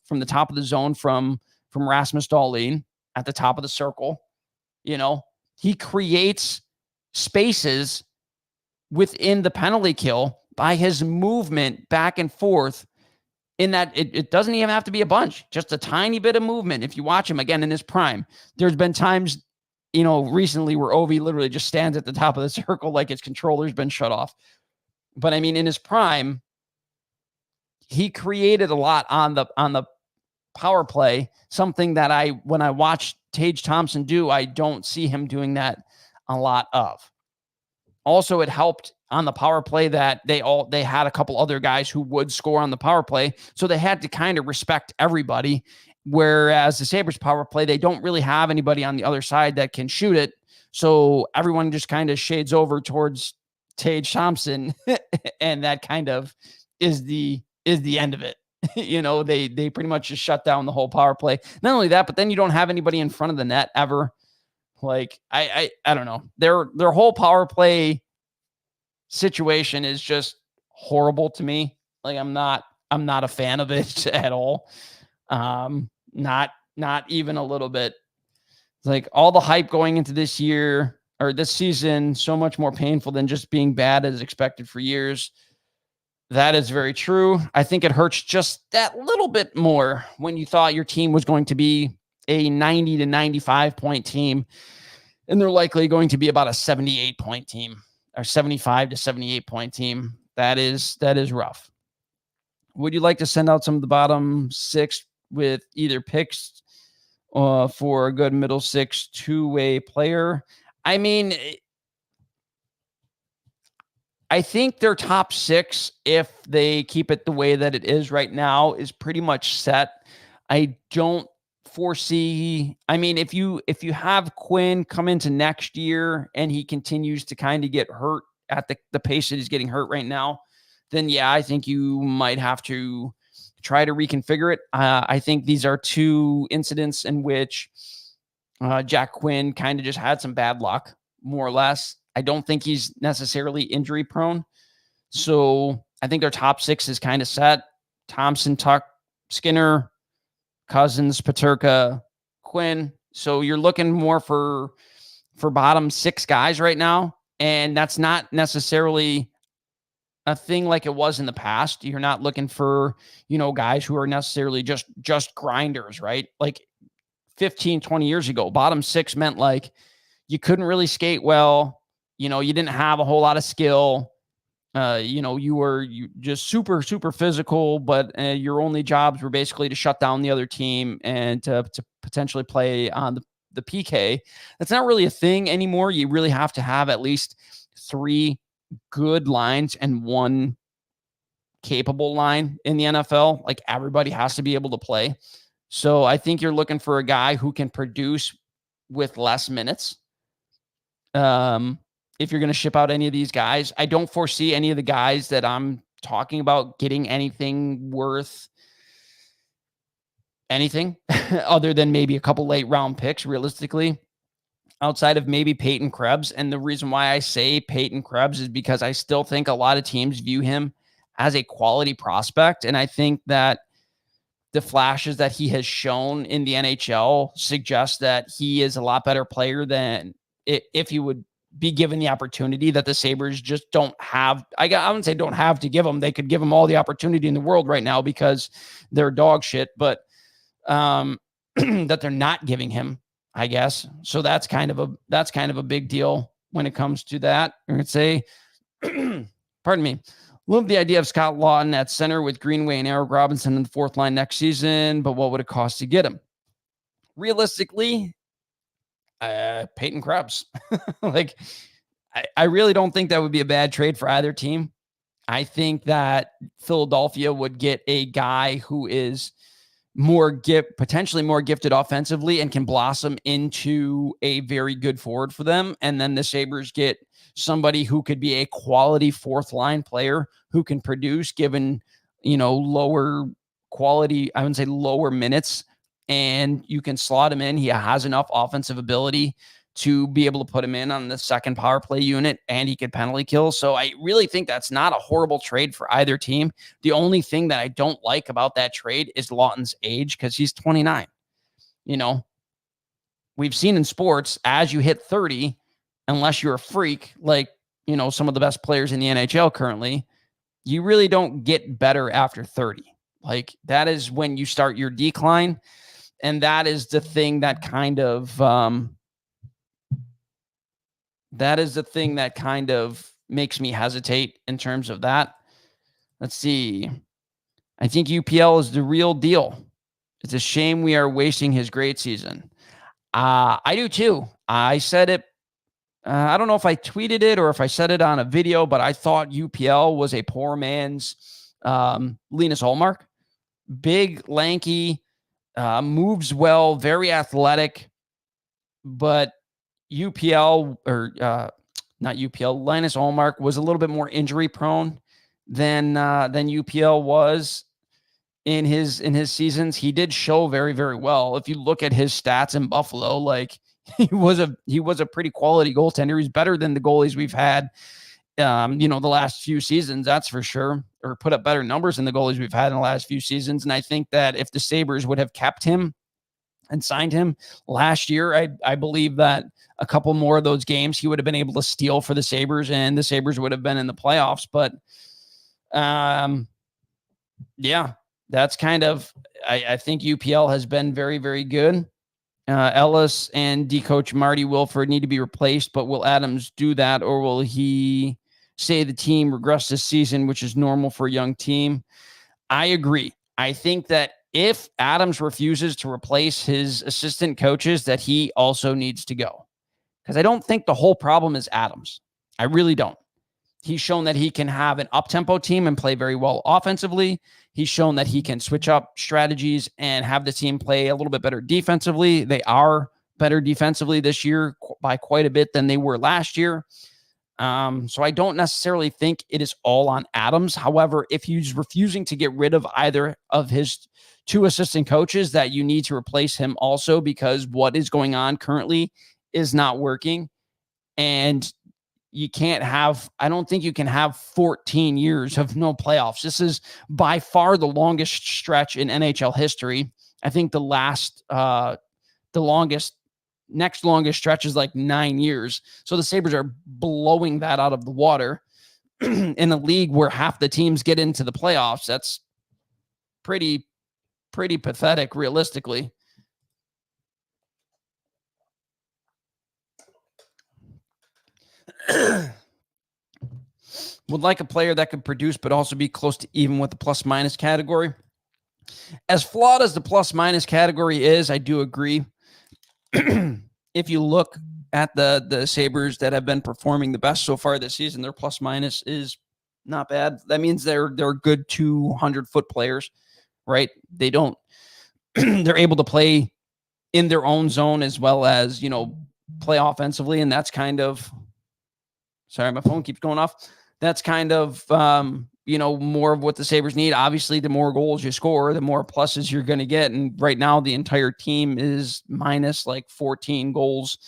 from the top of the zone from Rasmus Dahlin at the top of the circle. He creates spaces within the penalty kill by his movement back and forth, in that it doesn't even have to be a bunch, just a tiny bit of movement. If you watch him again in his prime, there's been times, recently where Ovi literally just stands at the top of the circle like his controller's been shut off. But I mean, in his prime, he created a lot on the power play, something that when I watch Tage Thompson do, I don't see him doing that a lot of. Also, it helped on the power play that they had a couple other guys who would score on the power play, so they had to kind of respect everybody. Whereas the Sabres power play, they don't really have anybody on the other side that can shoot it, so everyone just kind of shades over towards Tage Thompson, and that kind of is the end of it. They pretty much just shut down the whole power play. Not only that, but then you don't have anybody in front of the net ever. Like, I don't know. Their whole power play situation is just horrible to me. Like, I'm not a fan of it at all. Not even a little bit. It's like all the hype going into this year or this season, so much more painful than just being bad as expected for years. That is very true. I think it hurts just that little bit more when you thought your team was going to be a 90 to 95 point team, and they're likely going to be about a 78 point team or 75 to 78 point team. That is rough. Would you like to send out some of the bottom six with either picks for a good middle six two-way player? I mean, I think their top six, if they keep it the way that it is right now, is pretty much set. I don't foresee, I mean, if you have Quinn come into next year and he continues to kind of get hurt at the pace that he's getting hurt right now, then yeah, I think you might have to try to reconfigure it. I think these are two incidents in which Jack Quinn kind of just had some bad luck, more or less. I don't think he's necessarily injury prone. So I think their top six is kind of set. Thompson, Tuck, Skinner, Cousins, Peterka, Quinn. So you're looking more for bottom six guys right now. And that's not necessarily a thing like it was in the past. You're not looking for, guys who are necessarily just grinders, right? Like 15, 20 years ago, bottom six meant like you couldn't really skate well. You didn't have a whole lot of skill. You were just super, super physical, but your only jobs were basically to shut down the other team and to potentially play on the PK. That's not really a thing anymore. You really have to have at least three good lines and one capable line in the NFL. Like, everybody has to be able to play. So I think you're looking for a guy who can produce with less minutes. If you're going to ship out any of these guys, I don't foresee any of the guys that I'm talking about getting anything worth anything other than maybe a couple late round picks, realistically, outside of maybe Peyton Krebs. And the reason why I say Peyton Krebs is because I still think a lot of teams view him as a quality prospect. And I think that the flashes that he has shown in the NHL suggest that he is a lot better player than if he would be given the opportunity that the Sabres just don't have. I wouldn't say don't have to give him. They could give him all the opportunity in the world right now because they're dog shit, but that they're not giving him, I guess. So that's kind of a big deal when it comes to that. I would say, pardon me. Love the idea of Scott Lawton at center with Greenway and Eric Robinson in the fourth line next season, but what would it cost to get him? Realistically, Peyton Krebs. Like, I really don't think that would be a bad trade for either team. I think that Philadelphia would get a guy who is potentially more gifted offensively and can blossom into a very good forward for them. And then the Sabres get somebody who could be a quality fourth line player who can produce given, lower quality, I wouldn't say lower minutes, and you can slot him in. He has enough offensive ability to be able to put him in on the second power play unit, and he could penalty kill. So I really think that's not a horrible trade for either team. The only thing that I don't like about that trade is Lawton's age, because he's 29. We've seen in sports, as you hit 30, unless you're a freak, like, some of the best players in the NHL currently, you really don't get better after 30. Like, that is when you start your decline. And that is the thing that kind of, makes me hesitate in terms of that. Let's see. I think UPL is the real deal. It's a shame we are wasting his great season. I do too. I said it. I don't know if I tweeted it or if I said it on a video, but I thought UPL was a poor man's Linus Ullmark. Big, lanky, moves well, very athletic, but UPL not UPL, Linus Ullmark was a little bit more injury prone than UPL was in his seasons. He did show very, very well. If you look at his stats in Buffalo, like he was a pretty quality goaltender. He's better than the goalies we've had, the last few seasons, that's for sure, or put up better numbers than the goalies we've had in the last few seasons. And I think that if the Sabres would have kept him and signed him last year, I believe that a couple more of those games he would have been able to steal for the Sabres, and the Sabres would have been in the playoffs. But yeah, that's kind of, I think UPL has been very, very good. Ellis and D coach Marty Wilford need to be replaced, but will Adams do that, or will he say the team regress this season, which is normal for a young team? I agree. I think that if Adams refuses to replace his assistant coaches, that he also needs to go. Because I don't think the whole problem is Adams. I really don't. He's shown that he can have an up-tempo team and play very well offensively. He's shown that he can switch up strategies and have the team play a little bit better defensively. They are better defensively this year by quite a bit than they were last year. So I don't necessarily think it is all on Adams. However, if he's refusing to get rid of either of his two assistant coaches, that you need to replace him also, because what is going on currently is not working. And I don't think you can have 14 years of no playoffs. This is by far the longest stretch in NHL history. I think the next longest stretch is like 9 years. So the Sabres are blowing that out of the water in a league where half the teams get into the playoffs. That's pretty pathetic, realistically. Would like a player that could produce but also be close to even with the plus-minus category. As flawed as the plus-minus category is, I do agree. If you look at the Sabres that have been performing the best so far this season, their plus-minus is not bad. That means they're good 200-foot players, right? They're able to play in their own zone as well as, play offensively, and that's kind of, sorry, my phone keeps going off. That's kind of, more of what the Sabres need. Obviously, the more goals you score, the more pluses you're going to get. And right now, the entire team is minus like 14 goals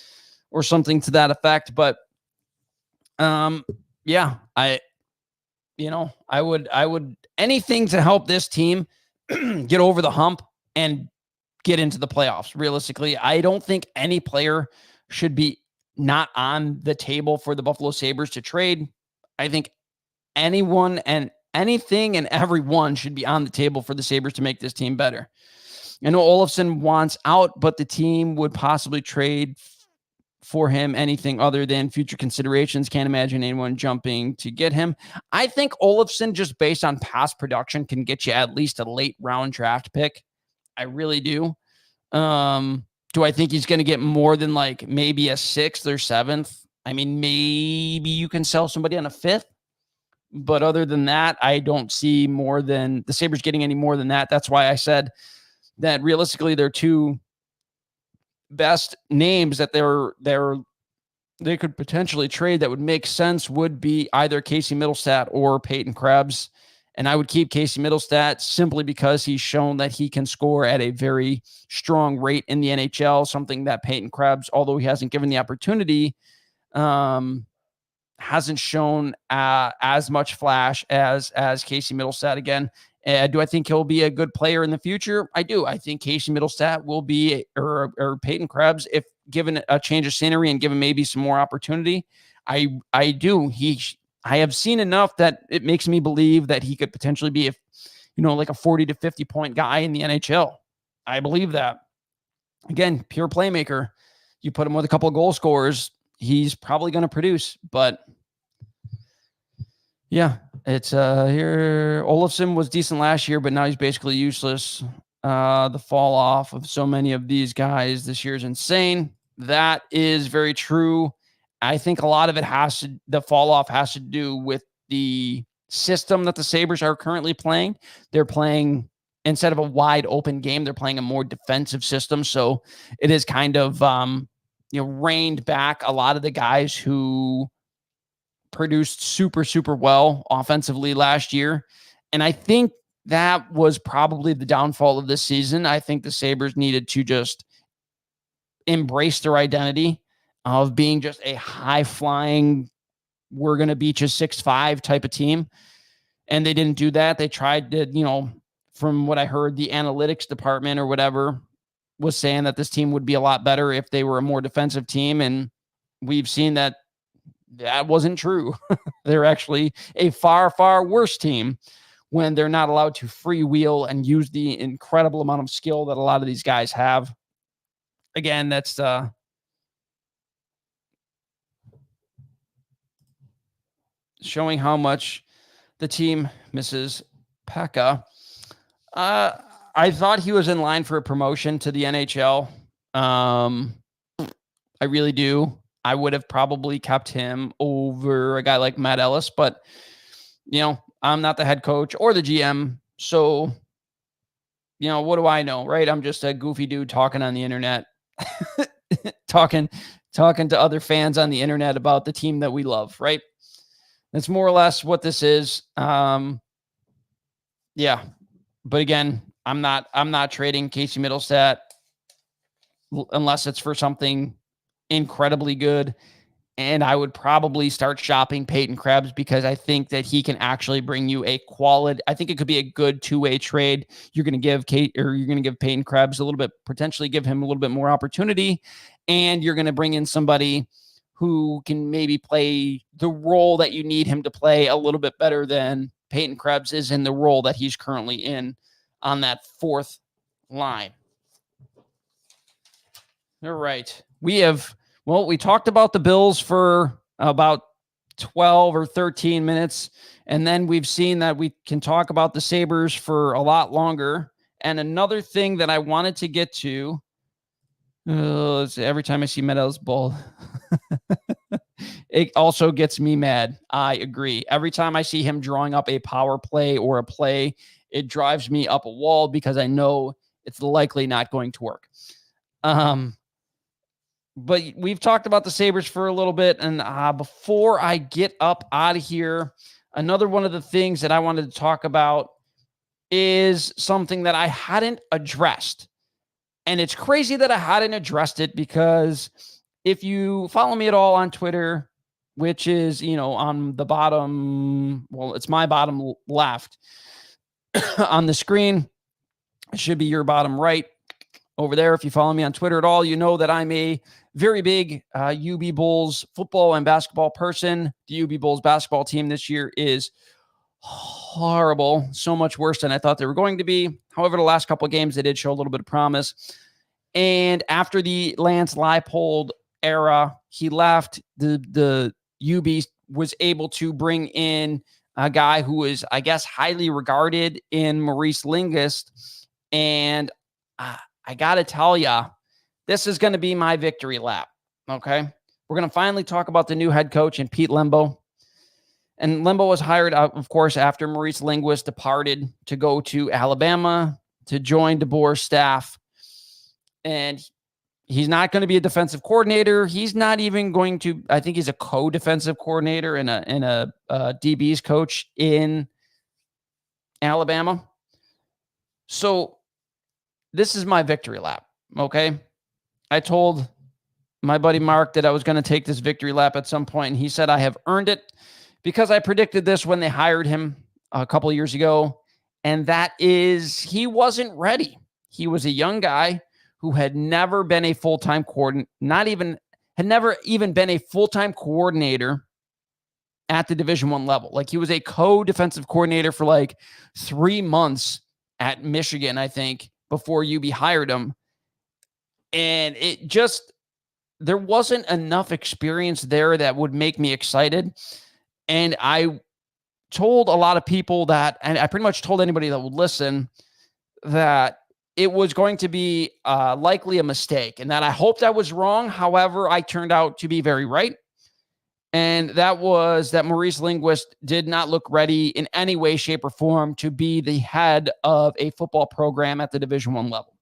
or something to that effect. But, yeah, I would anything to help this team get over the hump and get into the playoffs. Realistically, I don't think any player should be not on the table for the Buffalo Sabres to trade. I think anyone and anything and everyone should be on the table for the Sabres to make this team better. I know Olofsson wants out, but the team would possibly trade for him anything other than future considerations. Can't imagine anyone jumping to get him. I think Olofsson, just based on past production, can get you at least a late round draft pick. I really do. Do I think he's going to get more than like maybe a 6th or 7th? I mean, maybe you can sell somebody on a 5th, but other than that, I don't see more than the Sabres getting any more than that. That's why I said that realistically, their two best names that they could potentially trade that would make sense would be either Casey Middlestat or Peyton Krebs. And I would keep Casey Middlestat simply because he's shown that he can score at a very strong rate in the NHL, something that Peyton Krebs, although he hasn't given the opportunity, hasn't shown as much flash as Casey Middlestat. Again, do I think he'll be a good player in the future? I do. I think Casey Middlestat will be, or Peyton Krebs, if given a change of scenery and given maybe some more opportunity. I do. I have seen enough that it makes me believe that he could potentially be, like a 40 to 50 point guy in the NHL. I believe that. Again, pure playmaker. You put him with a couple of goal scorers, he's probably going to produce. But yeah, it's here. Olofsson was decent last year, but now he's basically useless. The fall off of so many of these guys this year is insane. That is very true. I think a lot of it the fall off has to do with the system that the Sabres are currently playing. They're playing, instead of a wide open game, they're playing a more defensive system. So it is kind of, reined back a lot of the guys who produced super, super well offensively last year. And I think that was probably the downfall of this season. I think the Sabres needed to just embrace their identity of being just a high flying, we're going to beat you 6-5 type of team. And they didn't do that. They tried to, from what I heard, the analytics department or whatever was saying that this team would be a lot better if they were a more defensive team. And we've seen that wasn't true. They're actually a far, far worse team when they're not allowed to freewheel and use the incredible amount of skill that a lot of these guys have. Again, that's showing how much the team misses Pekka. I thought he was in line for a promotion to the NHL. I really do. I would have probably kept him over a guy like Matt Ellis, but I'm not the head coach or the GM. So, what do I know, right? I'm just a goofy dude talking on the internet, talking to other fans on the internet about the team that we love, right? That's more or less what this is. Yeah. But again, I'm not trading Casey Middlestat unless it's for something incredibly good. And I would probably start shopping Peyton Krebs because I think that he can actually bring you a quality. I think it could be a good two-way trade. You're going to give Peyton Krebs potentially give him a little bit more opportunity. And you're going to bring in somebody who can maybe play the role that you need him to play a little bit better than Peyton Krebs is in the role that he's currently in on that fourth line. All right. We talked about the Bills for about 12 or 13 minutes, and then we've seen that we can talk about the Sabres for a lot longer. And another thing that I wanted to get to, every time I see Meadows Bull, it also gets me mad. I agree. Every time I see him drawing up a power play or a play, it drives me up a wall because I know it's likely not going to work. But we've talked about the Sabres for a little bit. And before I get up out of here, another one of the things that I wanted to talk about is something that I hadn't addressed. And it's crazy that I hadn't addressed it because if you follow me at all on Twitter, which is, on the bottom, it's my bottom left on the screen. It should be your bottom right over there. If you follow me on Twitter at all, you know that I'm a very big UB Bulls football and basketball person. The UB Bulls basketball team this year is horrible, so much worse than I thought they were going to be. However, the last couple of games, they did show a little bit of promise. And after the Lance Leipold era, he left. The UB was able to bring in a guy who is, I guess, highly regarded in Maurice Lingist. And I got to tell you, this is going to be my victory lap, okay? We're going to finally talk about the new head coach and Pete Lembo. And Lembo was hired, of course, after Maurice Lingist departed to go to Alabama to join DeBoer's staff. And he's not going to be a defensive coordinator. He's not even going to, I think he's a co-defensive coordinator and a DB's coach in Alabama. So this is my victory lap. Okay. I told my buddy Mark that I was going to take this victory lap at some point, and he said I have earned it because I predicted this when they hired him a couple of years ago. And that is, he wasn't ready. He was a young guy who had never been a full-time coordinator, had never even been a full-time coordinator at the Division I level. Like, he was a co-defensive coordinator for like 3 months at Michigan, I think, before UB hired him. And there wasn't enough experience there that would make me excited. And I told a lot of people that, and I pretty much told anybody that would listen, that it was going to be likely a mistake, and that I hoped I was wrong. However, I turned out to be very right. And that was that Maurice Linguist did not look ready in any way, shape, or form to be the head of a football program at the Division I level.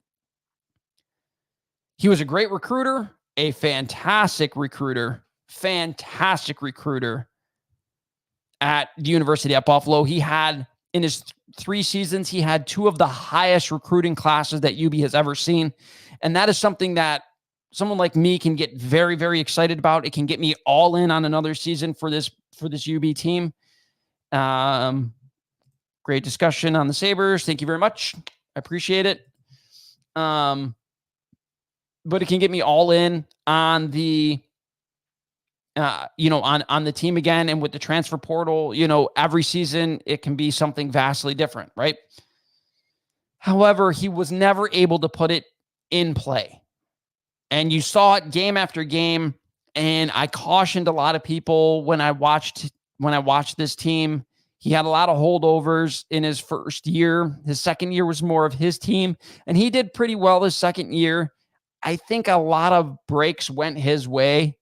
He was a great recruiter, a fantastic recruiter at the University at Buffalo. He had, in his 3 seasons, he had 2 of the highest recruiting classes that UB has ever seen. And that is something that someone like me can get very, very excited about. It can get me all in on another season for this UB team. Great discussion on the Sabres. Thank you very much. I appreciate it. But it can get me all in on the on the team again. And with the transfer portal, every season it can be something vastly different, right? However, he was never able to put it in play. And you saw it game after game. And I cautioned a lot of people when I watched this team. He had a lot of holdovers in his first year. His second year was more of his team, and he did pretty well his second year. I think a lot of breaks went his way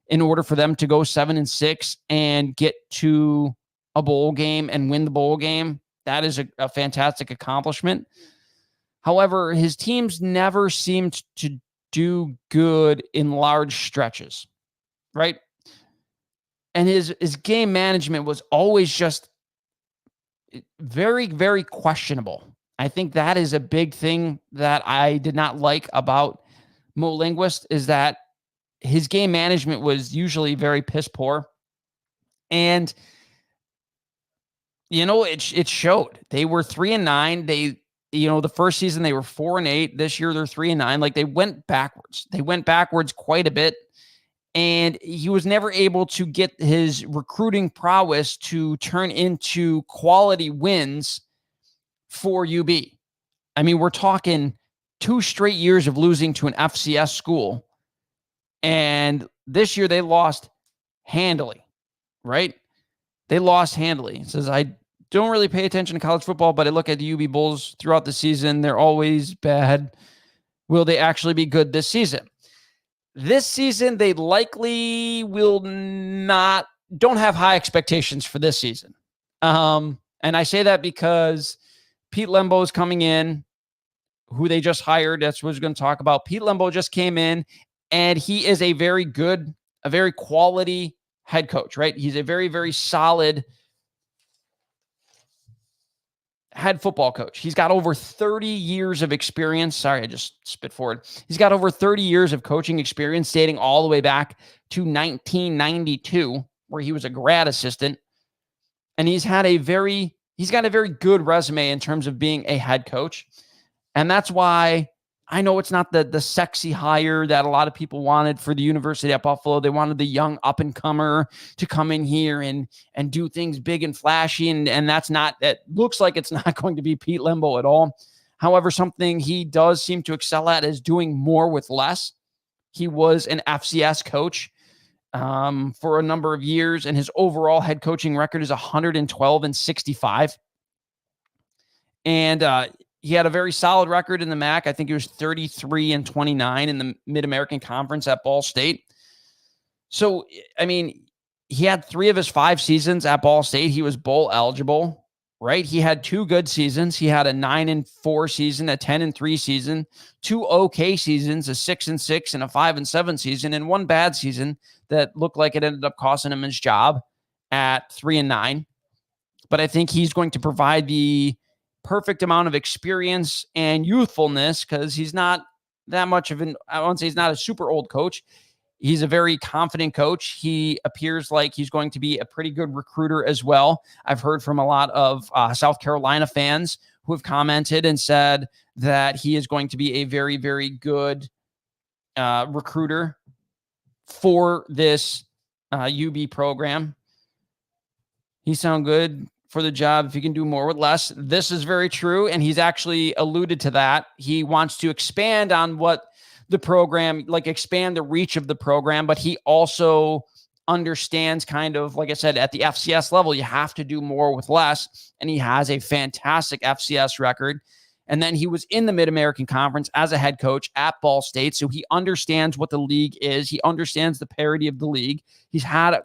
in order for them to go 7-6 and get to a bowl game and win the bowl game. That is a fantastic accomplishment. However, his teams never seemed to do good in large stretches, right? And his game management was always just very, very questionable. I think that is a big thing that I did not like about Mo Linguist, is that his game management was usually very piss poor. And, it showed. They were 3-9. The first season they were 4-8. This year they're 3-9. Like, they went backwards. They went backwards quite a bit. And he was never able to get his recruiting prowess to turn into quality wins for UB. I mean, we're talking 2 straight years of losing to an FCS school. And this year they lost handily, right? They lost handily. It says, I don't really pay attention to college football, but I look at the UB Bulls throughout the season. They're always bad. Will they actually be good this season? This season, they likely don't have high expectations for this season. And I say that because Pete Lembo is coming in, who they just hired. That's what I was going to talk about. Pete Lembo just came in, and he is a very quality head coach, right? He's a very, very solid head football coach. He's got over 30 years of experience. Sorry, I just spit forward. He's got over 30 years of coaching experience, dating all the way back to 1992, where he was a grad assistant. And he's got a very good resume in terms of being a head coach. And that's why I know it's not the sexy hire that a lot of people wanted for the University at Buffalo. They wanted the young up-and-comer to come in here and do things big and flashy, and it looks like it's not going to be Pete Lembo at all. However, something he does seem to excel at is doing more with less. He was an FCS coach for a number of years, and his overall head coaching record is 112-65. And he had a very solid record in the MAC. I think he was 33-29 in the Mid-American Conference at Ball State. So, I mean, he had 3 of his 5 seasons at Ball State. He was bowl eligible, right? He had 2 good seasons. He had a 9-4 season, a 10-3 season, 2 okay seasons, a 6-6 and a 5-7 season, and 1 bad season that looked like it ended up costing him his job at 3-9. But I think he's going to provide the perfect amount of experience and youthfulness, because he's not that much of I won't say he's not a super old coach. He's a very confident coach. He appears like he's going to be a pretty good recruiter as well. I've heard from a lot of South Carolina fans who have commented and said that he is going to be a very, very good recruiter for this UB program. He sounds good for the job if he can do more with less. This is very true, and he's actually alluded to that. He wants to expand on what the program, like expand the reach of the program, but he also understands kind of, like I said, at the FCS level, you have to do more with less, and he has a fantastic FCS record. And then he was in the Mid-American Conference as a head coach at Ball State, so he understands what the league is. He understands the parity of the league. He's had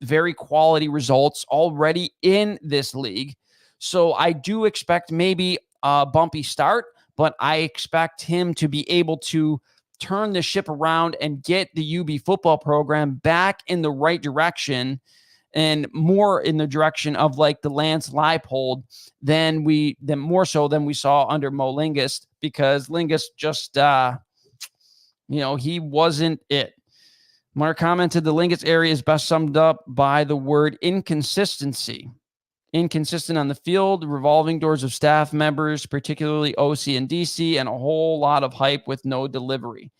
very quality results already in this league. So I do expect maybe a bumpy start, but I expect him to be able to turn the ship around and get the UB football program back in the right direction, and more in the direction of like the Lance Leipold than more so than we saw under Mo Lingus, because Lingus just, he wasn't it. Mark commented the Lingus area is best summed up by the word inconsistency. Inconsistent on the field, revolving doors of staff members, particularly OC and DC, and a whole lot of hype with no delivery.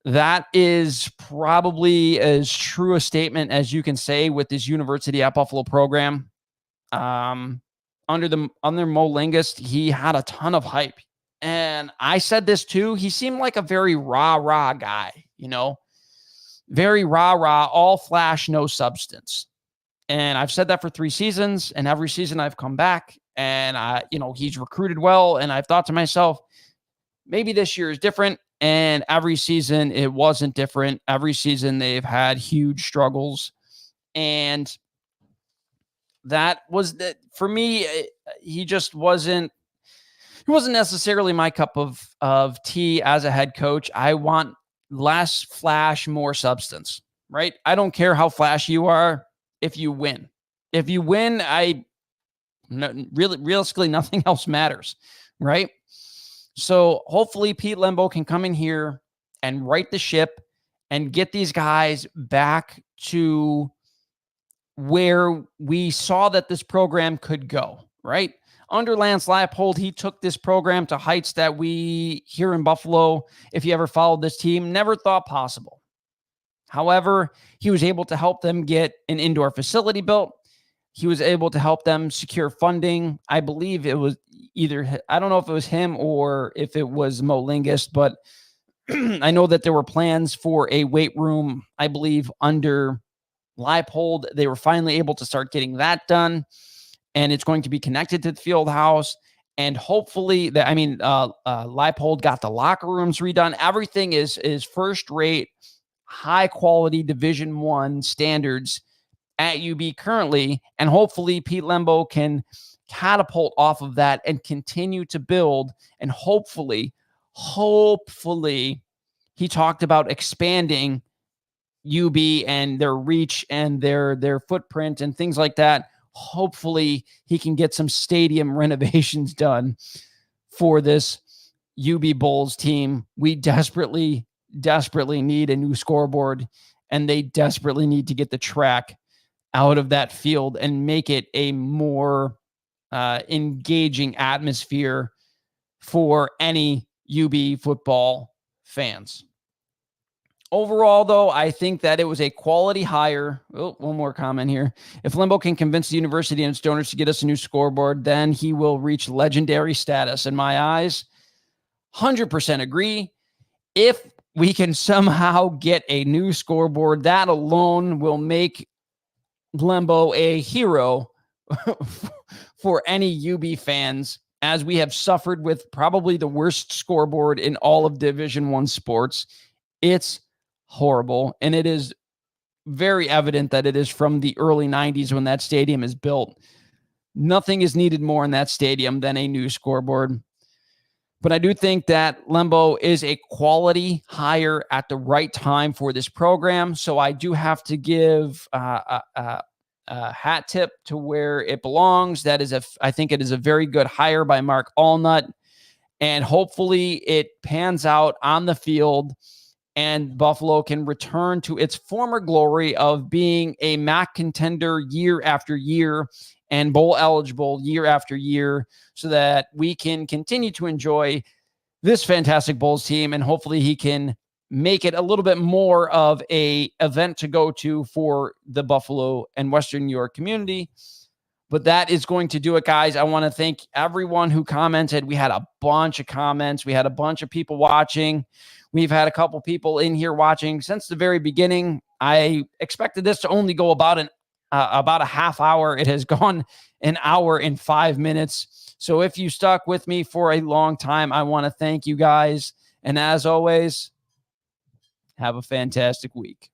That is probably as true a statement as you can say with this University at Buffalo program. Under Mo Lingus, he had a ton of hype. And I said this too. He seemed like a very rah-rah guy, very rah-rah, all flash, no substance. And I've said that for 3 seasons, and every season I've come back and he's recruited well. And I've thought to myself, maybe this year is different. And every season it wasn't different. Every season they've had huge struggles. And that was that for me. He just wasn't necessarily my cup of tea as a head coach. I want less flash, more substance, right? I don't care how flashy you are. If you win, realistically, nothing else matters, right? So hopefully Pete Lembo can come in here and right the ship and get these guys back to where we saw that this program could go, right? Under Lance Leipold, he took this program to heights that we here in Buffalo, if you ever followed this team, never thought possible. However, he was able to help them get an indoor facility built. He was able to help them secure funding. I believe it was I don't know if it was him or if it was Mo Lingus, but I know that there were plans for a weight room, I believe, under Leipold. They were finally able to start getting that done, and it's going to be connected to the field house. And hopefully, Leipold got the locker rooms redone. Everything is first rate, high quality Division I standards at UB currently, and hopefully Pete Lembo can catapult off of that and continue to build. And hopefully he talked about expanding UB and their reach and their footprint and things like that. Hopefully he can get some stadium renovations done for this UB Bulls team. We desperately need a new scoreboard, and they desperately need to get the track out of that field and make it a more engaging atmosphere for any UB football fans. Overall, though, I think that it was a quality hire. Oh, one more comment here. If Lembo can convince the university and its donors to get us a new scoreboard, then he will reach legendary status. In my eyes, 100% agree. If we can somehow get a new scoreboard, that alone will make Lembo a hero for any UB fans, as we have suffered with probably the worst scoreboard in all of Division I sports. It's horrible, and it is very evident that it is from the early 90s when that stadium is built. Nothing is needed more in that stadium than a new scoreboard. But I do think that Lembo is a quality hire at the right time for this program. So I do have to give hat tip to where it belongs. I think it is a very good hire by Mark Allnut, and hopefully it pans out on the field and Buffalo can return to its former glory of being a MAC contender year after year and bowl eligible year after year, so that we can continue to enjoy this fantastic Bulls team, and hopefully he can make it a little bit more of a event to go to for the Buffalo and Western New York community. But that is going to do it, guys. I want to thank everyone who commented. We had a bunch of comments. We had a bunch of people watching. We've had a couple people in here watching since the very beginning. I expected this to only go about a half hour. It has gone an hour and 5 minutes. So if you stuck with me for a long time, I want to thank you guys. And as always, have a fantastic week.